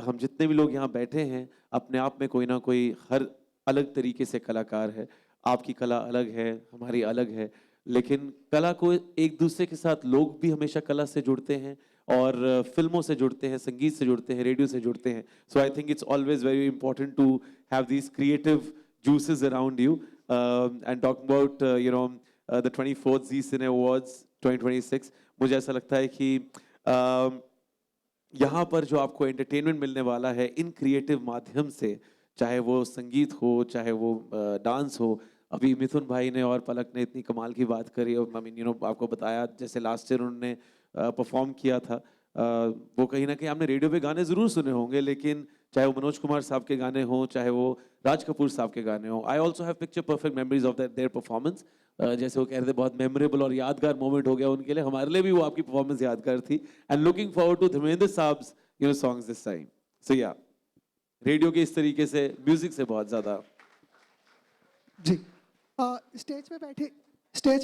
हम जितने भी लोग यहाँ बैठे हैं अपने आप में कोई ना कोई हर अलग तरीके से कलाकार है. आपकी कला अलग है, हमारी अलग है, लेकिन कला को एक दूसरे के साथ लोग भी हमेशा कला से जुड़ते हैं और फिल्मों से जुड़ते हैं, संगीत से जुड़ते हैं, रेडियो से जुड़ते हैं. So I think it's always very important to have these creative juices around you. And talking about the 24th Zee Cine Awards 2026, मुझे ऐसा लगता है कि यहाँ पर जो आपको एंटरटेनमेंट मिलने वाला है इन क्रिएटिव माध्यम से, चाहे वो संगीत हो, चाहे वो डांस हो. अभी मिथुन भाई ने और पलक ने इतनी कमाल की बात करी और आई मीन आपको बताया जैसे लास्ट ईयर उन्होंने परफॉर्म किया था. वो कहीं ना कहीं आपने रेडियो पे गाने ज़रूर सुने होंगे, लेकिन चाहे वो मनोज कुमार साहब के गाने हों, चाहे वो राज कपूर साहब के गाने हों. I also have picture perfect memories of their performance. जैसे वो कह रहे थे बहुत मेमोरेबल और यादगार मोमेंट हो गया उनके लिए, हमारे लिए भी वो आपकी परफॉर्मेंस यादगार थी. And looking forward to Dharmendra साहब्स सॉन्ग्स दिस टाइम. सो या रेडियो के इस तरीके से म्यूजिक से बहुत ज़्यादा.
जी, स्टेज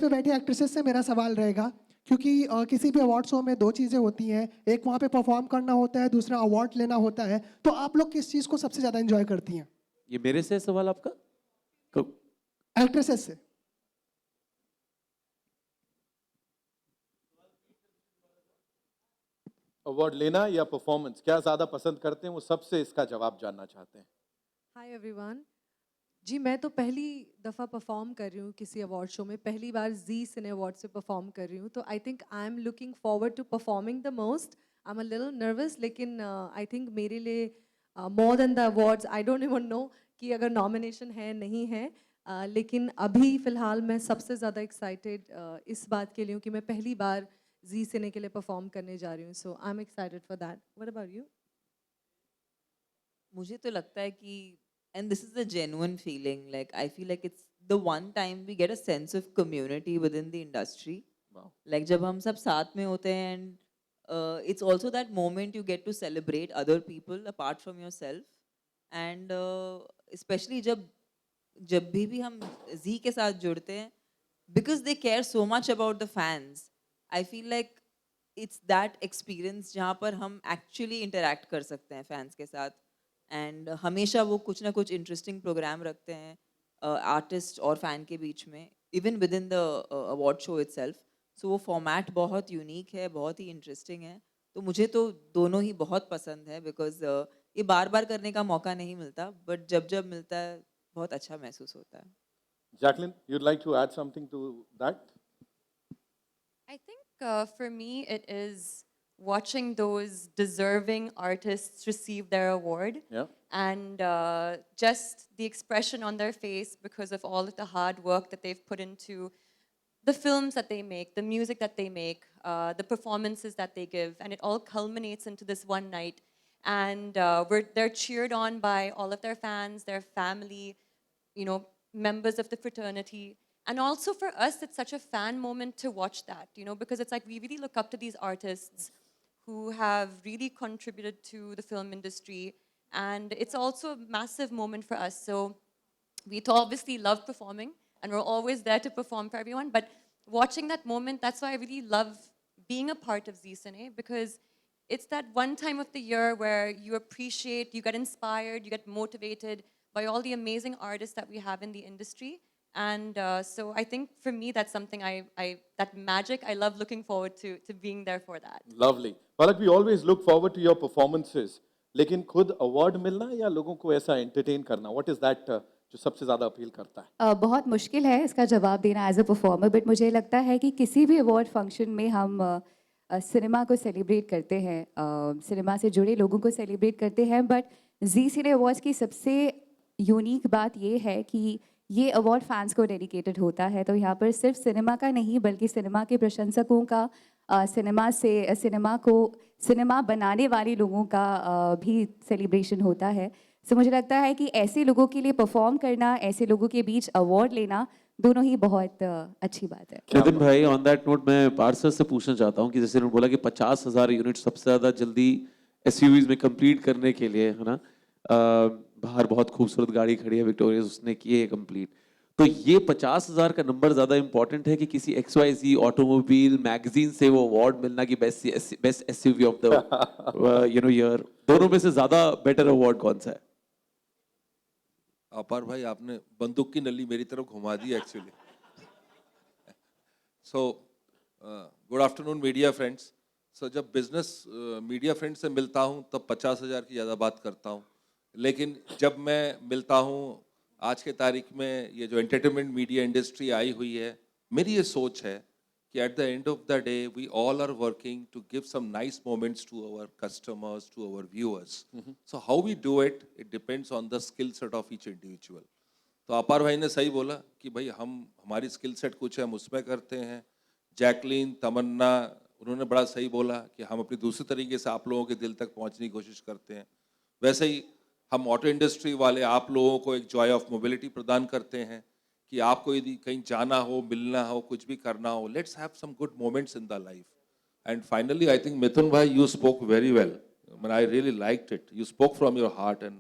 पे बैठे एक्ट्रेसेस से मेरा सवाल रहेगा, क्योंकि किसी भी अवार्ड शो में दो चीज़ें होती हैं, एक वहाँ पे परफॉर्म करना होता है, दूसरा अवार्ड लेना होता है. तो आप लोग किस चीज़ को सबसे ज़्यादा एंजॉय करती हैं?
ये मेरे से सवाल आपका?
एक्ट्रेसेस से.
अवार्ड लेना या परफॉर्मेंस, क्या ज्यादा पसंद करते हैं, वो सबसे इसका जवाब जानना चाहते हैं।
Hi everyone. जी मैं तो पहली दफ़ा परफॉर्म कर रही हूँ किसी अवार्ड शो में, पहली बार जी सिने अवार्ड से परफॉर्म कर रही हूँ, तो I think I am looking forward to performing the most. I am a little nervous, लेकिन आई थिंक मेरे लिए more than the awards I don't even know कि अगर नॉमिनेशन है नहीं है, लेकिन अभी फ़िलहाल मैं सबसे ज़्यादा एक्साइटेड इस बात के लिए हूँ कि मैं पहली बार जी सिने के लिए परफॉर्म करने जा रही हूँ, so I am excited for that. What about you?
मुझे तो लगता है कि and this is a genuine feeling, like I feel like it's the one time we get a sense of community within the industry.
Wow.
Like जब हम सब साथ में होते हैं, and it's also that moment you get to celebrate other people apart from yourself, and especially जब भी हम Z के साथ जुड़ते हैं, because they care so much about the fans, I feel like it's that experience जहाँ पर हम actually interact कर सकते हैं fans के साथ, एंड हमेशा वो कुछ ना कुछ इंटरेस्टिंग प्रोग्राम रखते हैं आर्टिस्ट और फैन के बीच में, even within the award show itself. So वो फॉर्मेट बहुत यूनिक है, बहुत ही इंटरेस्टिंग है, तो मुझे तो दोनों ही बहुत पसंद है, बिकॉज ये बार बार करने का मौका नहीं मिलता, बट जब जब मिलता है बहुत अच्छा महसूस होता है।
Jacqueline, you'd like to add something to that?
I think for me it is watching those deserving artists receive their award,
Yeah.
and just the expression on their face because of all of the hard work that they've put into the films that they make, the music that they make, the performances that they give, and it all culminates into this one night. And they're cheered on by all of their fans, their family, you know, members of the fraternity. And also for us, it's such a fan moment to watch that, you know, because it's like we really look up to these artists who have really contributed to the film industry. And it's also a massive moment for us. So we obviously love performing, and we're always there to perform for everyone. But watching that moment, that's why I really love being a part of Z Cine, because it's that one time of the year where you appreciate, you get inspired, you get motivated by all the amazing artists that we have in the industry. And so I think for me, that's something that magic, I love looking forward to being there for that.
Lovely. Palak, we always look forward to your performances. लेकिन खुद award मिलना या लोगों को ऐसा entertain करना, what is that जो सबसे ज़्यादा अपील करता है?
बहुत मुश्किल है इसका जवाब देना एज अ परफॉर्मर, बट मुझे लगता है कि किसी भी अवार्ड फंक्शन में हम सिनेमा को सेलिब्रेट करते हैं, सिनेमा से जुड़े लोगों को सेलिब्रेट करते हैं, बट जी सिने अवार्ड्स की सबसे यूनिक बात ये है कि ये अवार्ड फैंस को डेडिकेटेड होता है। तो यहाँ पर सिर्फ सिनेमा का नहीं, बल्कि सिनेमा के प्रशंसकों का, सिनेमा बनाने वाले लोगों का भी सेलिब्रेशन होता है। सो मुझे लगता है कि ऐसे लोगों के लिए परफॉर्म करना, ऐसे लोगों के बीच अवार्ड लेना, दोनों ही बहुत अच्छी बात है।
नितिन भाई, ऑन दैट नोट मैं पार्सर से पूछना चाहता हूँ कि जैसे उन्होंने बोला कि 50,000 यूनिट सबसे ज़्यादा जल्दी एसयूवीज में कंप्लीट करने के लिए, है ना, बाहर बहुत खूबसूरत गाड़ी खड़ी है विक्टोरिया, उसने की है कंप्लीट, तो ये 50,000 का नंबर ज़्यादा इंपॉर्टेंट है कि किसी XYZ ऑटोमोबाइल मैगजीन से वो अवार्ड मिलना कि best SUV of the year, दोनों में से ज़्यादा बेटर अवार्ड कौन सा है?
अपार भाई, आपने बंदूक की नली मेरी तरफ घुमा दी actually. So good afternoon media friends. So जब बिजनेस मीडिया फ्रेंड्स से मिलता हूँ तब 50,000 की ज़्यादा बात करता हूँ, लेकिन जब मैं मिलता हूँ आज के तारीख में, ये जो एंटरटेनमेंट मीडिया इंडस्ट्री आई हुई है, मेरी ये सोच है कि at the end of the day we all are working to give some nice moments to our customers, to our viewers. So how we do it, it depends on the skill set of each individual. तो अपार भाई ने सही बोला कि भाई हमारी skill set कुछ है, हम उसमें करते हैं। जैकलीन, तमन्ना, उन्होंने बड़ा सही बोला कि हम अपनी दूसरी तरीके से आप लोगों के दिल तक पहुंचने की कोशिश करते हैं। वैसे ही हम ऑटो इंडस्ट्री वाले आप लोगों को एक जॉय ऑफ मोबिलिटी प्रदान करते हैं कि आपको यदि कहीं जाना हो, मिलना हो, कुछ भी करना हो, let's have some good moments in the life. And finally I think Mithun भाई, you spoke very well, I really liked it, you spoke from your heart and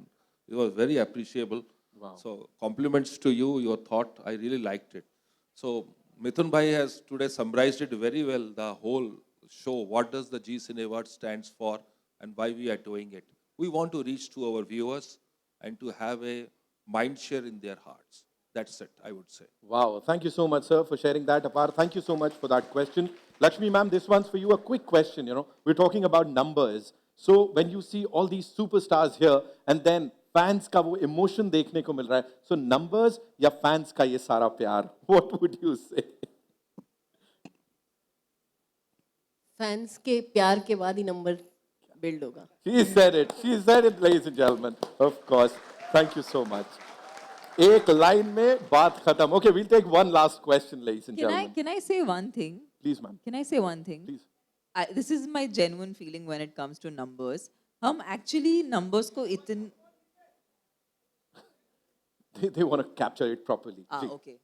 it was very appreciable. So compliments to you, your thought, I really liked it. So Mithun Bhai has today summarized it very well, the whole show, what does the G Cine Award stands for and why we are doing it. We want to reach to our viewers and to have a mind share in their hearts.
That's it, I would say.
Wow, thank you so much, sir, for sharing that. Apar, thank you so much for that question. Lakshmi ma'am, this one's for you. A quick question, we're talking about numbers. So when you see all these superstars here and then fans का वो emotion देखने को मिल रहा है, so numbers या fans का ये सारा प्यार, what would you say?
Fans के प्यार के बाद ही नंबर बिल्ड होगा.
She said it, ladies and gentlemen. Of course. Thank you so much. एक लाइन में बात खत्म. Okay, we'll take one last question, ladies and gentlemen.
Can I say one thing?
Please, ma'am.
Can I say one thing?
Please.
This is my genuine feeling when it comes to numbers. हम actually numbers को इतन
They want to capture it properly. Ji.
Okay.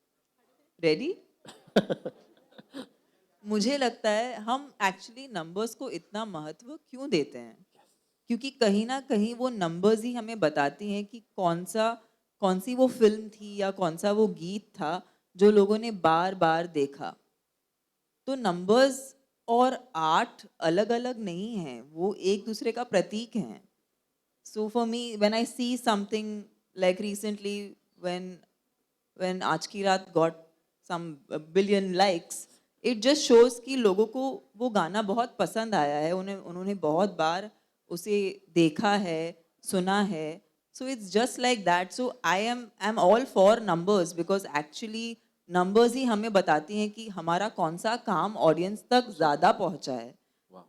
Ready? मुझे लगता है हम actually numbers को इतना महत्व क्यों देते हैं? क्योंकि कहीं ना कहीं वो नंबर्स ही हमें बताती हैं कि कौन सी वो फिल्म थी या कौन सा वो गीत था जो लोगों ने बार बार देखा. तो नंबर्स और आर्ट अलग अलग नहीं हैं, वो एक दूसरे का प्रतीक हैं. So for me when I see something like recently when आज की रात got some billion likes, it just shows कि लोगों को वो गाना बहुत पसंद आया है, उन्होंने बहुत बार उसे देखा है, सुना है. So it's just like that. So I'm all for numbers because actually numbers ही हमें बताती हैं कि हमारा कौन सा काम ऑडियंस तक ज़्यादा पहुंचा है.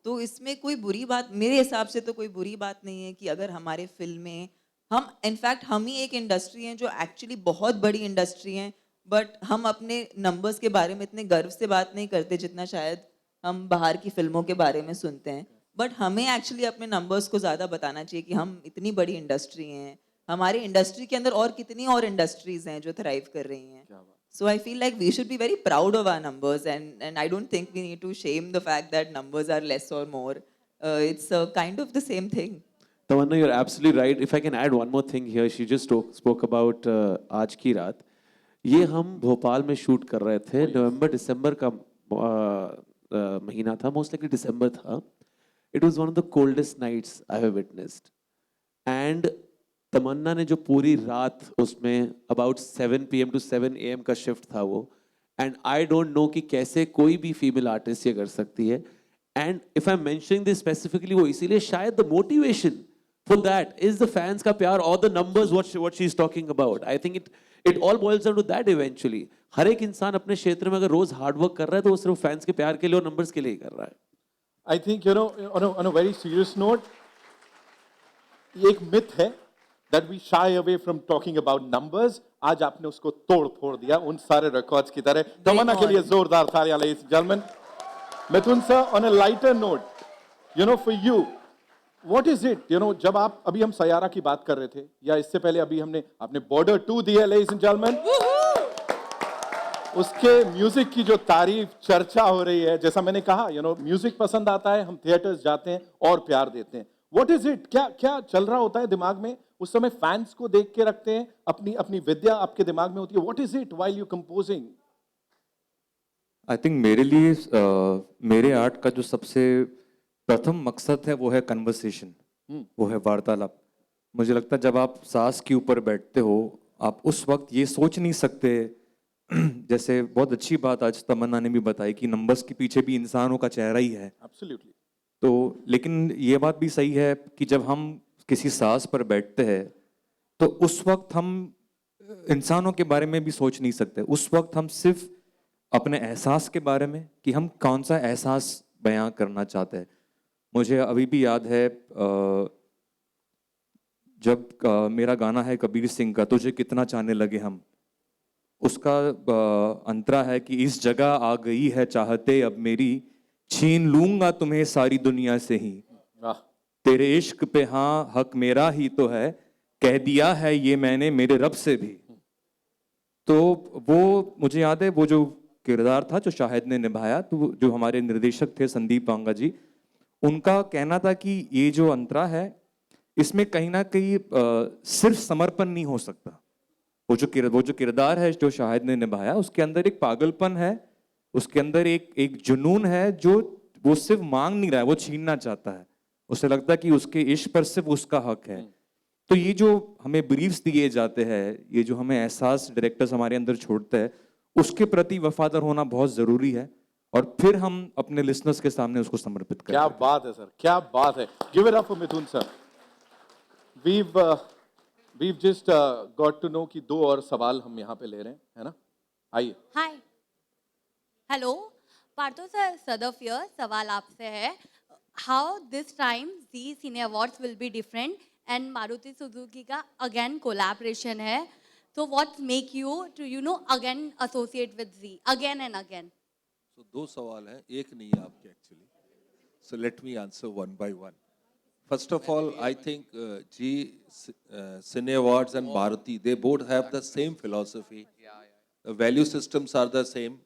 तो इसमें कोई बुरी बात, मेरे हिसाब से तो कोई बुरी बात नहीं है कि अगर हमारे फिल्में हम ही एक इंडस्ट्री हैं जो एक्चुअली बहुत बड़ी इंडस्ट्री हैं, बट हम अपने नंबर्स के बारे में इतने गर्व से बात नहीं करते जितना शायद हम बाहर की फिल्मों के बारे में सुनते हैं. बट हमें एक्चुअली अपने नंबर्स को ज़्यादा बताना चाहिए कि हम इतनी बड़ी इंडस्ट्री हैं, हमारे इंडस्ट्री के अंदर और कितनी और इंडस्ट्रीज हैं जो थ्राइव कर रही हैं. So I feel like we should be very proud of our numbers, and I don't think we need to shame the fact that numbers are less or more. It's kind of the same thing.
Tamanna, you're absolutely right. If I can add one more thing here, she just spoke about आज की रात. ये हम भोपाल में shoot कर रहे थे, नवंबर दिसंबर का महीना था, मोस्ट लाइकली दिसंबर था. It was one of the coldest nights I have witnessed. And तमन्ना ने जो पूरी रात उसमें about 7 PM to 7 AM का शिफ्ट था वो, and I don't know कि कैसे कोई भी फीमेल आर्टिस्ट ये कर सकती है. And if I'm mentioning this specifically, वो इसीलिए शायद the motivation for that is the fans का प्यार or the numbers what she's talking about. I think it all boils down to that eventually. हर एक इंसान अपने क्षेत्र में अगर रोज हार्ड वर्क कर रहा है तो वो सिर्फ फैंस के प्यार के लिए और नंबर्स के लिए ही कर रहा है.
I think on a very serious note, ये एक myth है that we shy away from talking about numbers. आज आपने उसको तोड़ फोड़ दिया उन सारे रिकॉर्ड्स की तरह. तमन्ना के लिए जोरदार तालियां, ladies and gentlemen. Mithun sir, on a lighter note, for you, what is it, जब आप अभी हम सयारा की बात कर रहे थे या इससे पहले अभी आपने बॉर्डर 2 दी है, ladies and gentlemen. उसके म्यूजिक की जो तारीफ चर्चा हो रही है, जैसा मैंने कहा, म्यूजिक पसंद आता है, हम थिएटर्स जाते हैं और प्यार देते हैं. What is it? क्या चल रहा होता है दिमाग में उस समय? फैंस को देख के रखते हैं, अपनी विद्या आपके दिमाग में होती है. What is it while you composing?
I think मेरे लिए मेरे आर्ट का जो सबसे प्रथम मकसद है वो है कन्वर्सेशन, वो है वार्तालाप. मुझे लगता है जब आप सांस के ऊपर बैठते हो, आप उस वक्त ये सोच नहीं सकते. जैसे बहुत अच्छी बात आज तमन्ना ने भी बताई कि नंबर्स के पीछे भी इंसानों का चेहरा ही है.
Absolutely.
तो लेकिन ये बात भी सही है कि जब हम किसी सांस पर बैठते हैं तो उस वक्त हम इंसानों के बारे में भी सोच नहीं सकते. उस वक्त हम सिर्फ अपने एहसास के बारे में कि हम कौन सा एहसास बयां करना चाहते हैं. मुझे अभी भी याद है जब मेरा गाना है कबीर सिंह का, तुझे कितना चाहने लगे हम, उसका अंतरा है कि इस जगह आ गई है चाहते अब मेरी, छीन लूंगा तुम्हें सारी दुनिया से ही, तेरे इश्क पे हाँ हक मेरा ही तो है, कह दिया है ये मैंने मेरे रब से भी. तो वो मुझे याद है वो जो किरदार था जो शाहिद ने निभाया, तो जो हमारे निर्देशक थे संदीप पांगा जी, उनका कहना था कि ये जो अंतरा है इसमें कहीं ना कहीं सिर्फ समर्पण नहीं हो सकता. वो जो किरदार है जो शाहिद ने निभाया, उसके अंदर एक पागलपन है, उसके अंदर एक जुनून है जो वो सिर्फ मांग नहीं रहा है, वो छीनना चाहता है. उसे लगता है कि उसके इश्क पर सिर्फ उसका हक है. तो ये जो हमें ब्रीफ्स दिए जाते हैं, ये जो हमें एहसास डायरेक्टर्स हमारे अंदर छोड़ते हैं, उसके प्रति वफादार होना बहुत जरूरी है और फिर हम अपने लिसनर्स के सामने उसको समर्पित करते
क्या
हैं।
बात है सर, क्या बात है। Give it up for Mithun sir. We've just got to know कि 2 और सवाल हम यहाँ पे ले रहे हैं, है ना? आइए।
Hi hello Partho sir, Sadaf here. सवाल आपसे है, how this time Zee cine awards will be different and Maruti Suzuki का अगेन कोलैबोरेशन है, so what make you to again associate with Z again and again?
So 2 सवाल हैं, एक नहीं है आपके actually. So let me answer one by one. First of all, I think G Cine Awards and Maruti, they both have the same philosophy. The value systems are the same.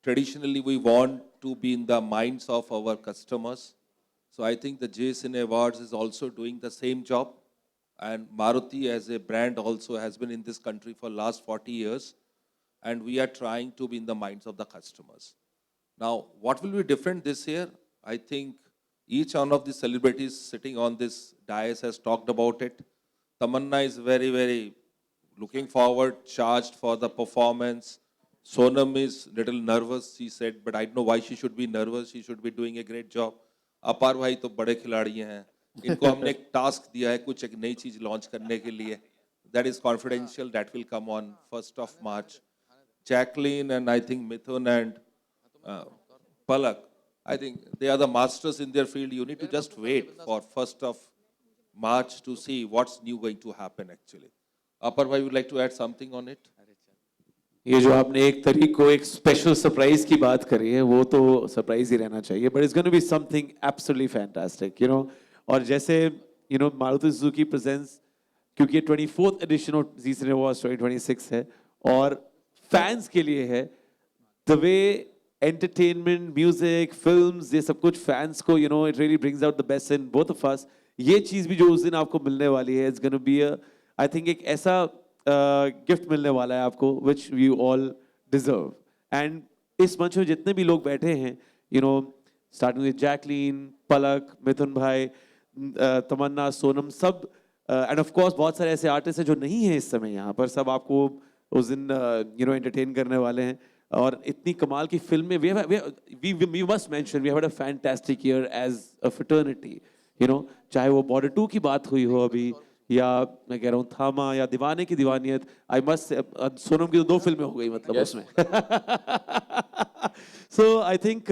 Traditionally, we want to be in the minds of our customers. So I think the J Cine Awards is also doing the same job. And Maruti as a brand also has been in this country for last 40 years. And we are trying to be in the minds of the customers. Now, what will be different this year? I think each one of the celebrities sitting on this dais has talked about it. Tamanna is very, very looking forward, charged for the performance. Sonam is little nervous, she said, but I don't know why she should be nervous. She should be doing a great job. अपार भाई तो बड़े खिलाड़ी हैं, इनको हमने एक task दिया है कुछ एक नई चीज लॉन्च करने के लिए. That is confidential. That will come on 1st of March. Jacqueline and I think Mithun and Palak, I think they are the masters in their field. You need to just wait for 1st of March to see what's new going to happen actually. Apar bhai, would like to add something on it?
ये जो आपने एक तरीक को एक special surprise की बात करी है, वो तो सरप्राइज ही रहना चाहिए, but it's gonna be something absolutely fantastic, you know. और जैसे you know Maruti Suzuki presents, क्योंकि ये 24th edition of Zee cine awards 2026 है और फैंस के लिए है. The way entertainment, music, films, ये सब कुछ फैंस को you know it really brings out the best in both of us. ये चीज भी जो उस दिन आपको मिलने वाली है, it's gonna be I think एक ऐसा गिफ्ट मिलने वाला है आपको which you all deserve. And इस मंच में जितने भी लोग बैठे हैं, you know starting with Jacqueline, Palak, Mithun भाई, तमन्ना, सोनम, सब एंड ऑफ कोर्स बहुत सारे ऐसे आर्टिस्ट हैं जो नहीं हैं इस समय यहाँ पर, सब आपको उस दिन यू नो एंटरटेन करने वाले हैं. और इतनी कमाल की फिल्में we must mention we have had a fantastic year as a fraternity, you know. चाहे वो बॉर्डर 2 की बात हुई हो अभी, या मैं कह रहा हूँ थामा, या दीवाने की दीवानियत. आई मस्ट, सोनम की तो 2 फिल्में हो गई मतलब उसमें. सो आई थिंक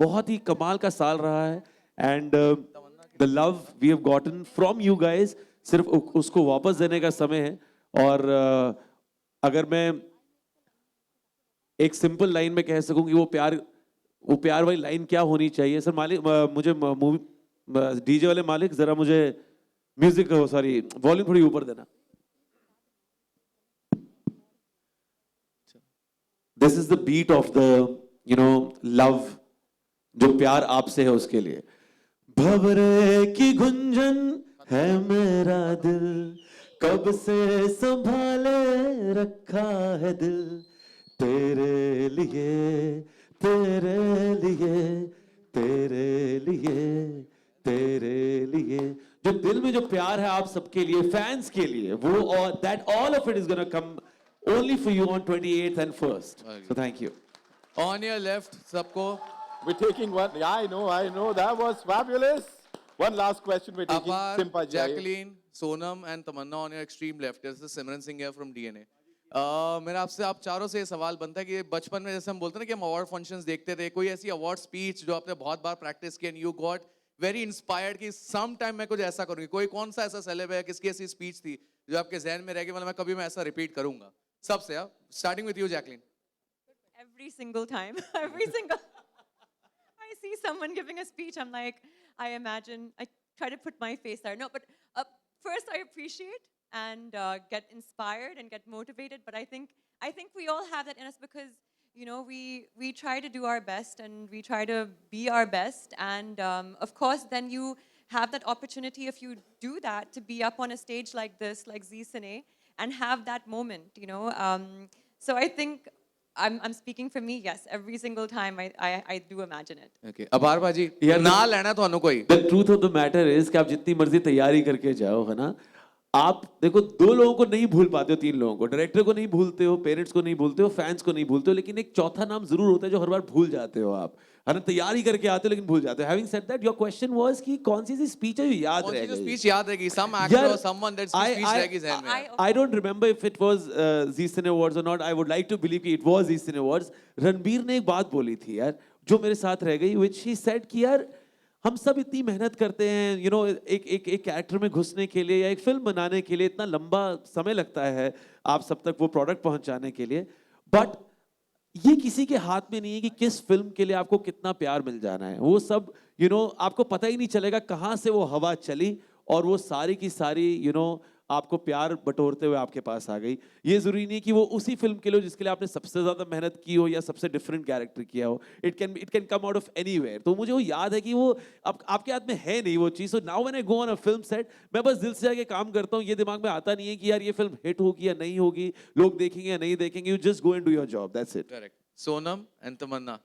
बहुत ही कमाल का साल रहा है. And the love we have gotten from you guys, सिर्फ उसको वापस देने का समय है. और अगर मैं एक सिंपल लाइन में कह सकूं कि वो प्यार वाली लाइन क्या होनी चाहिए सर. मालिक मुझे मूवी डीजे वाले मालिक जरा मुझे म्यूजिक, सॉरी वॉल्यूम थोड़ी ऊपर देना. This is the beat of the you know love, जो प्यार आपसे है उसके लिए. भंवरे की गुंजन है मेरा दिल, कब से संभाले रखा है दिल, तेरे लिए तेरे लिए तेरे लिए तेरे लिए. जो दिल में जो प्यार है आप सबके लिए, फैंस के लिए, वो और that all of it is gonna come only for you on 28th and 1st. So thank you.
On your left, सबको.
We're taking one. Yeah, I know. That was fabulous. One last question we're taking.
Apar, Jacqueline, Sonam and Tamanna on your extreme left. This is Simran Singh here from DNA. मेरा आपसे आप चारों से ये सवाल बनता है कि बचपन में जैसे हम बोलते हैं ना कि हम अवार्ड फंक्शंस देखते थे, कोई ऐसी अवार्ड स्पीच जो आपने बहुत बार प्रैक्टिस की and you got very inspired कि सम टाइम मैं कुछ ऐसा करूंगी. कोई कौन सा ऐसा सेलेब है, किसकी ऐसी स्पीच थी जो आपके जहन में रह गई, मतलब मैं कभी मैं ऐसा रिपीट करूंगा? सबसे starting with you Jacqueline.
Every single time, I see someone giving a speech, I'm like, I imagine, I try to put my face there. No, but first I appreciate and get inspired and get motivated. But I think we all have that in us because, you know, we try to do our best and we try to be our best. And of course, then you have that opportunity, if you do that, to be up on a stage like this, like Z Cine, and have that moment, you know. So I think I'm speaking for me. Yes, every single time I do imagine it.
Okay, अपार भाजी ना लेना तो अनु कोई.
The truth of the matter is कि आप जितनी मर्जी तैयारी करके जाओ, है ना, आप देखो, 2 लोगों को नहीं भूल पाते हो, 3 लोगों को, डायरेक्टर को नहीं भूलते हो, पेरेंट्स को नहीं भूलते हो, फैंस को नहीं भूलते हो, लेकिन एक चौथा नाम जरूर होता है जो हर बार भूल जाते हो आप। हर तैयारी करके आते हो लेकिन भूल जाते हो। Having said that, your question was कि कौन सी स्पीच है जो याद
कौन
रह
सी जो
गई?
स्पीच याद रहेगी? Some actor or someone that speech
I-
रहेगी ज़हन में।
I don't remember if it was Zee Cine Awards or not. I would like to believe कि it was Zee Cine Awards. Ranbir ने एक बात बोली थी यार, जो मेरे साथ रह गई, which he said कि यार हम सब इतनी मेहनत करते हैं, you know, एक कैरेक्टर में घुसने के लिए या एक फिल्म बनाने के लिए इतना लंबा समय लगता है आप सब तक वो प्रोडक्ट पहुंचाने के लिए, बट ये किसी के हाथ में नहीं है कि किस फिल्म के लिए आपको कितना प्यार मिल जाना है। वो सब you know, आपको पता ही नहीं चलेगा कहाँ से वो हवा चली और वो सारी की सारी you know, आपको प्यार बटोरते हुए आपके पास आ गई। ये जरूरी नहीं कि वो उसी फिल्म के लिए जिसके लिए आपने सबसे ज्यादा मेहनत की हो या सबसे डिफरेंट कैरेक्टर किया हो। It can come out of anywhere. तो मुझे वो याद है कि वो अब आपके हाथ में है नहीं वो चीज़। So now when I go on a film set, मैं बस दिल से जाके काम करता हूँ। ये दिमाग में आता नहीं है कि यार ये फिल्म हिट होगी या नहीं होगी, लोग देखेंगे या नहीं देखेंगे। You just go and do your job, that's it.
Correct. Sonam and Tamannaah.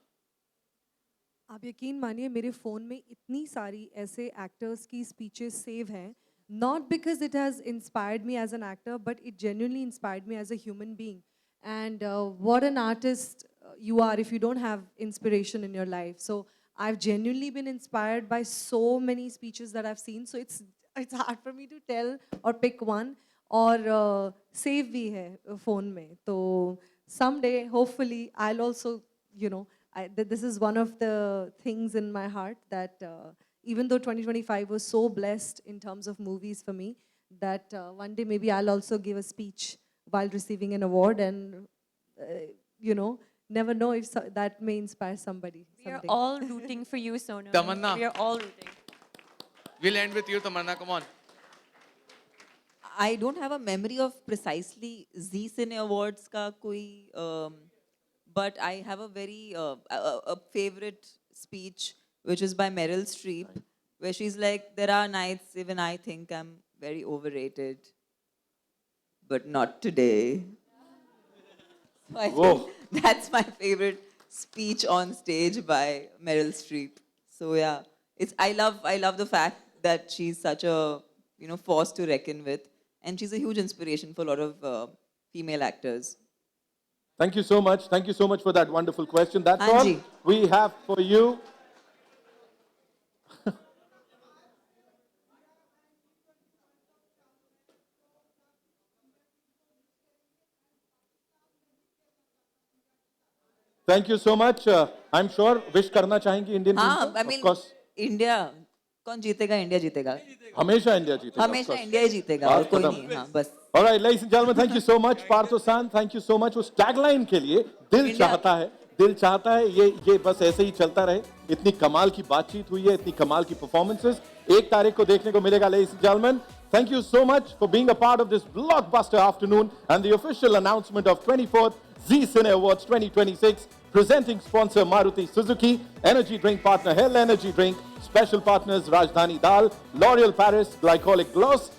आप यकीन मानिए मेरे फ़ोन में इतनी सारी ऐसे एक्टर्स की स्पीचेस सेव हैं, not because it has inspired me as an actor, but it genuinely inspired me as a human being. And what an artist you are if you don't have inspiration in your life. So I've genuinely been inspired by so many speeches that I've seen. So it's hard for me to tell or pick one. और save भी है phone में. तो someday, hopefully, I'll also, you know, this is one of the things in my heart that even though 2025 was so blessed in terms of movies for me, that one day maybe I'll also give a speech while receiving an award, and you know, never know if that may inspire somebody.
We are
someday.
all rooting for you, Sonam.
Tamanna.
We are all rooting.
We'll end with you, Tamanna. Come on.
I don't have a memory of precisely Zee Cine Awards ka koi, but I have a very a favorite speech which is by Meryl Streep, where she's like, "There are nights even I think I'm very overrated, but not today." So I think that's my favorite speech on stage by Meryl Streep. So yeah, I love the fact that she's such a force to reckon with, and she's a huge inspiration for a lot of female actors.
Thank you so much. Thank you so much for that wonderful question. That's
Anji.
all we have for you. Thank you so much. I'm sure wish करना चाहेंगे Indian
हाँ, I mean, India, कौन जीतेगा? India जीतेगा.
हमेशा India जीतेगा.
हमेशा India ही जीतेगा और कोई नहीं. हाँ, बस.
All right, ladies and gentlemen, thank you so much. Partho-san, thank you so much. उस tagline के लिए दिल चाहता है ये बस ऐसे ही चलता रहे. इतनी कमाल की बातचीत हुई है, इतनी कमाल की performances 1 तारीख को देखने को मिलेगा. Ladies and gentlemen, thank you so much for being a part of this blockbuster afternoon and the official announcement of 24th Zee Cine Awards 2026. Presenting sponsor Maruti Suzuki, energy drink partner Hell Energy Drink, special partners Rajdhani Dal, L'Oreal Paris, Glycolic Gloss,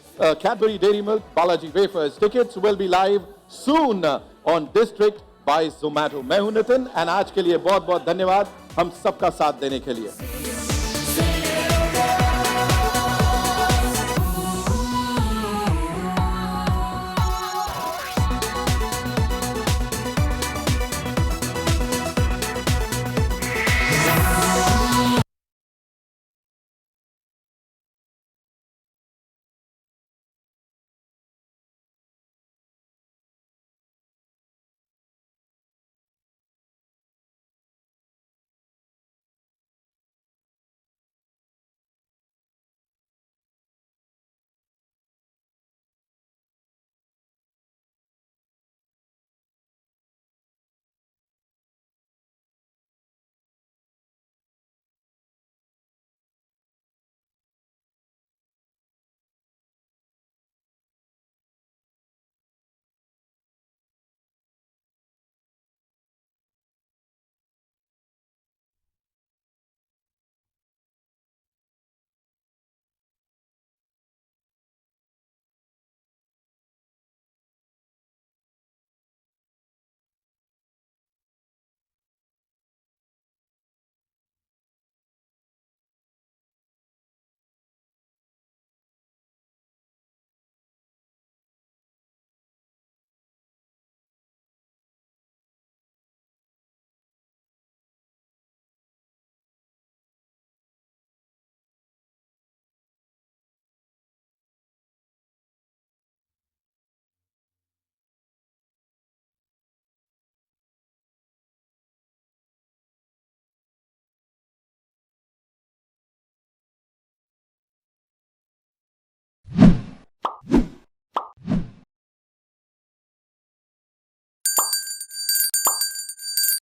Cadbury Dairy Milk, Balaji Wafers. Tickets will be live soon on District by Zomato. मैं हूं Nitin and आज के लिए बहुत बहुत धन्यवाद हम सबका साथ देने के लिए.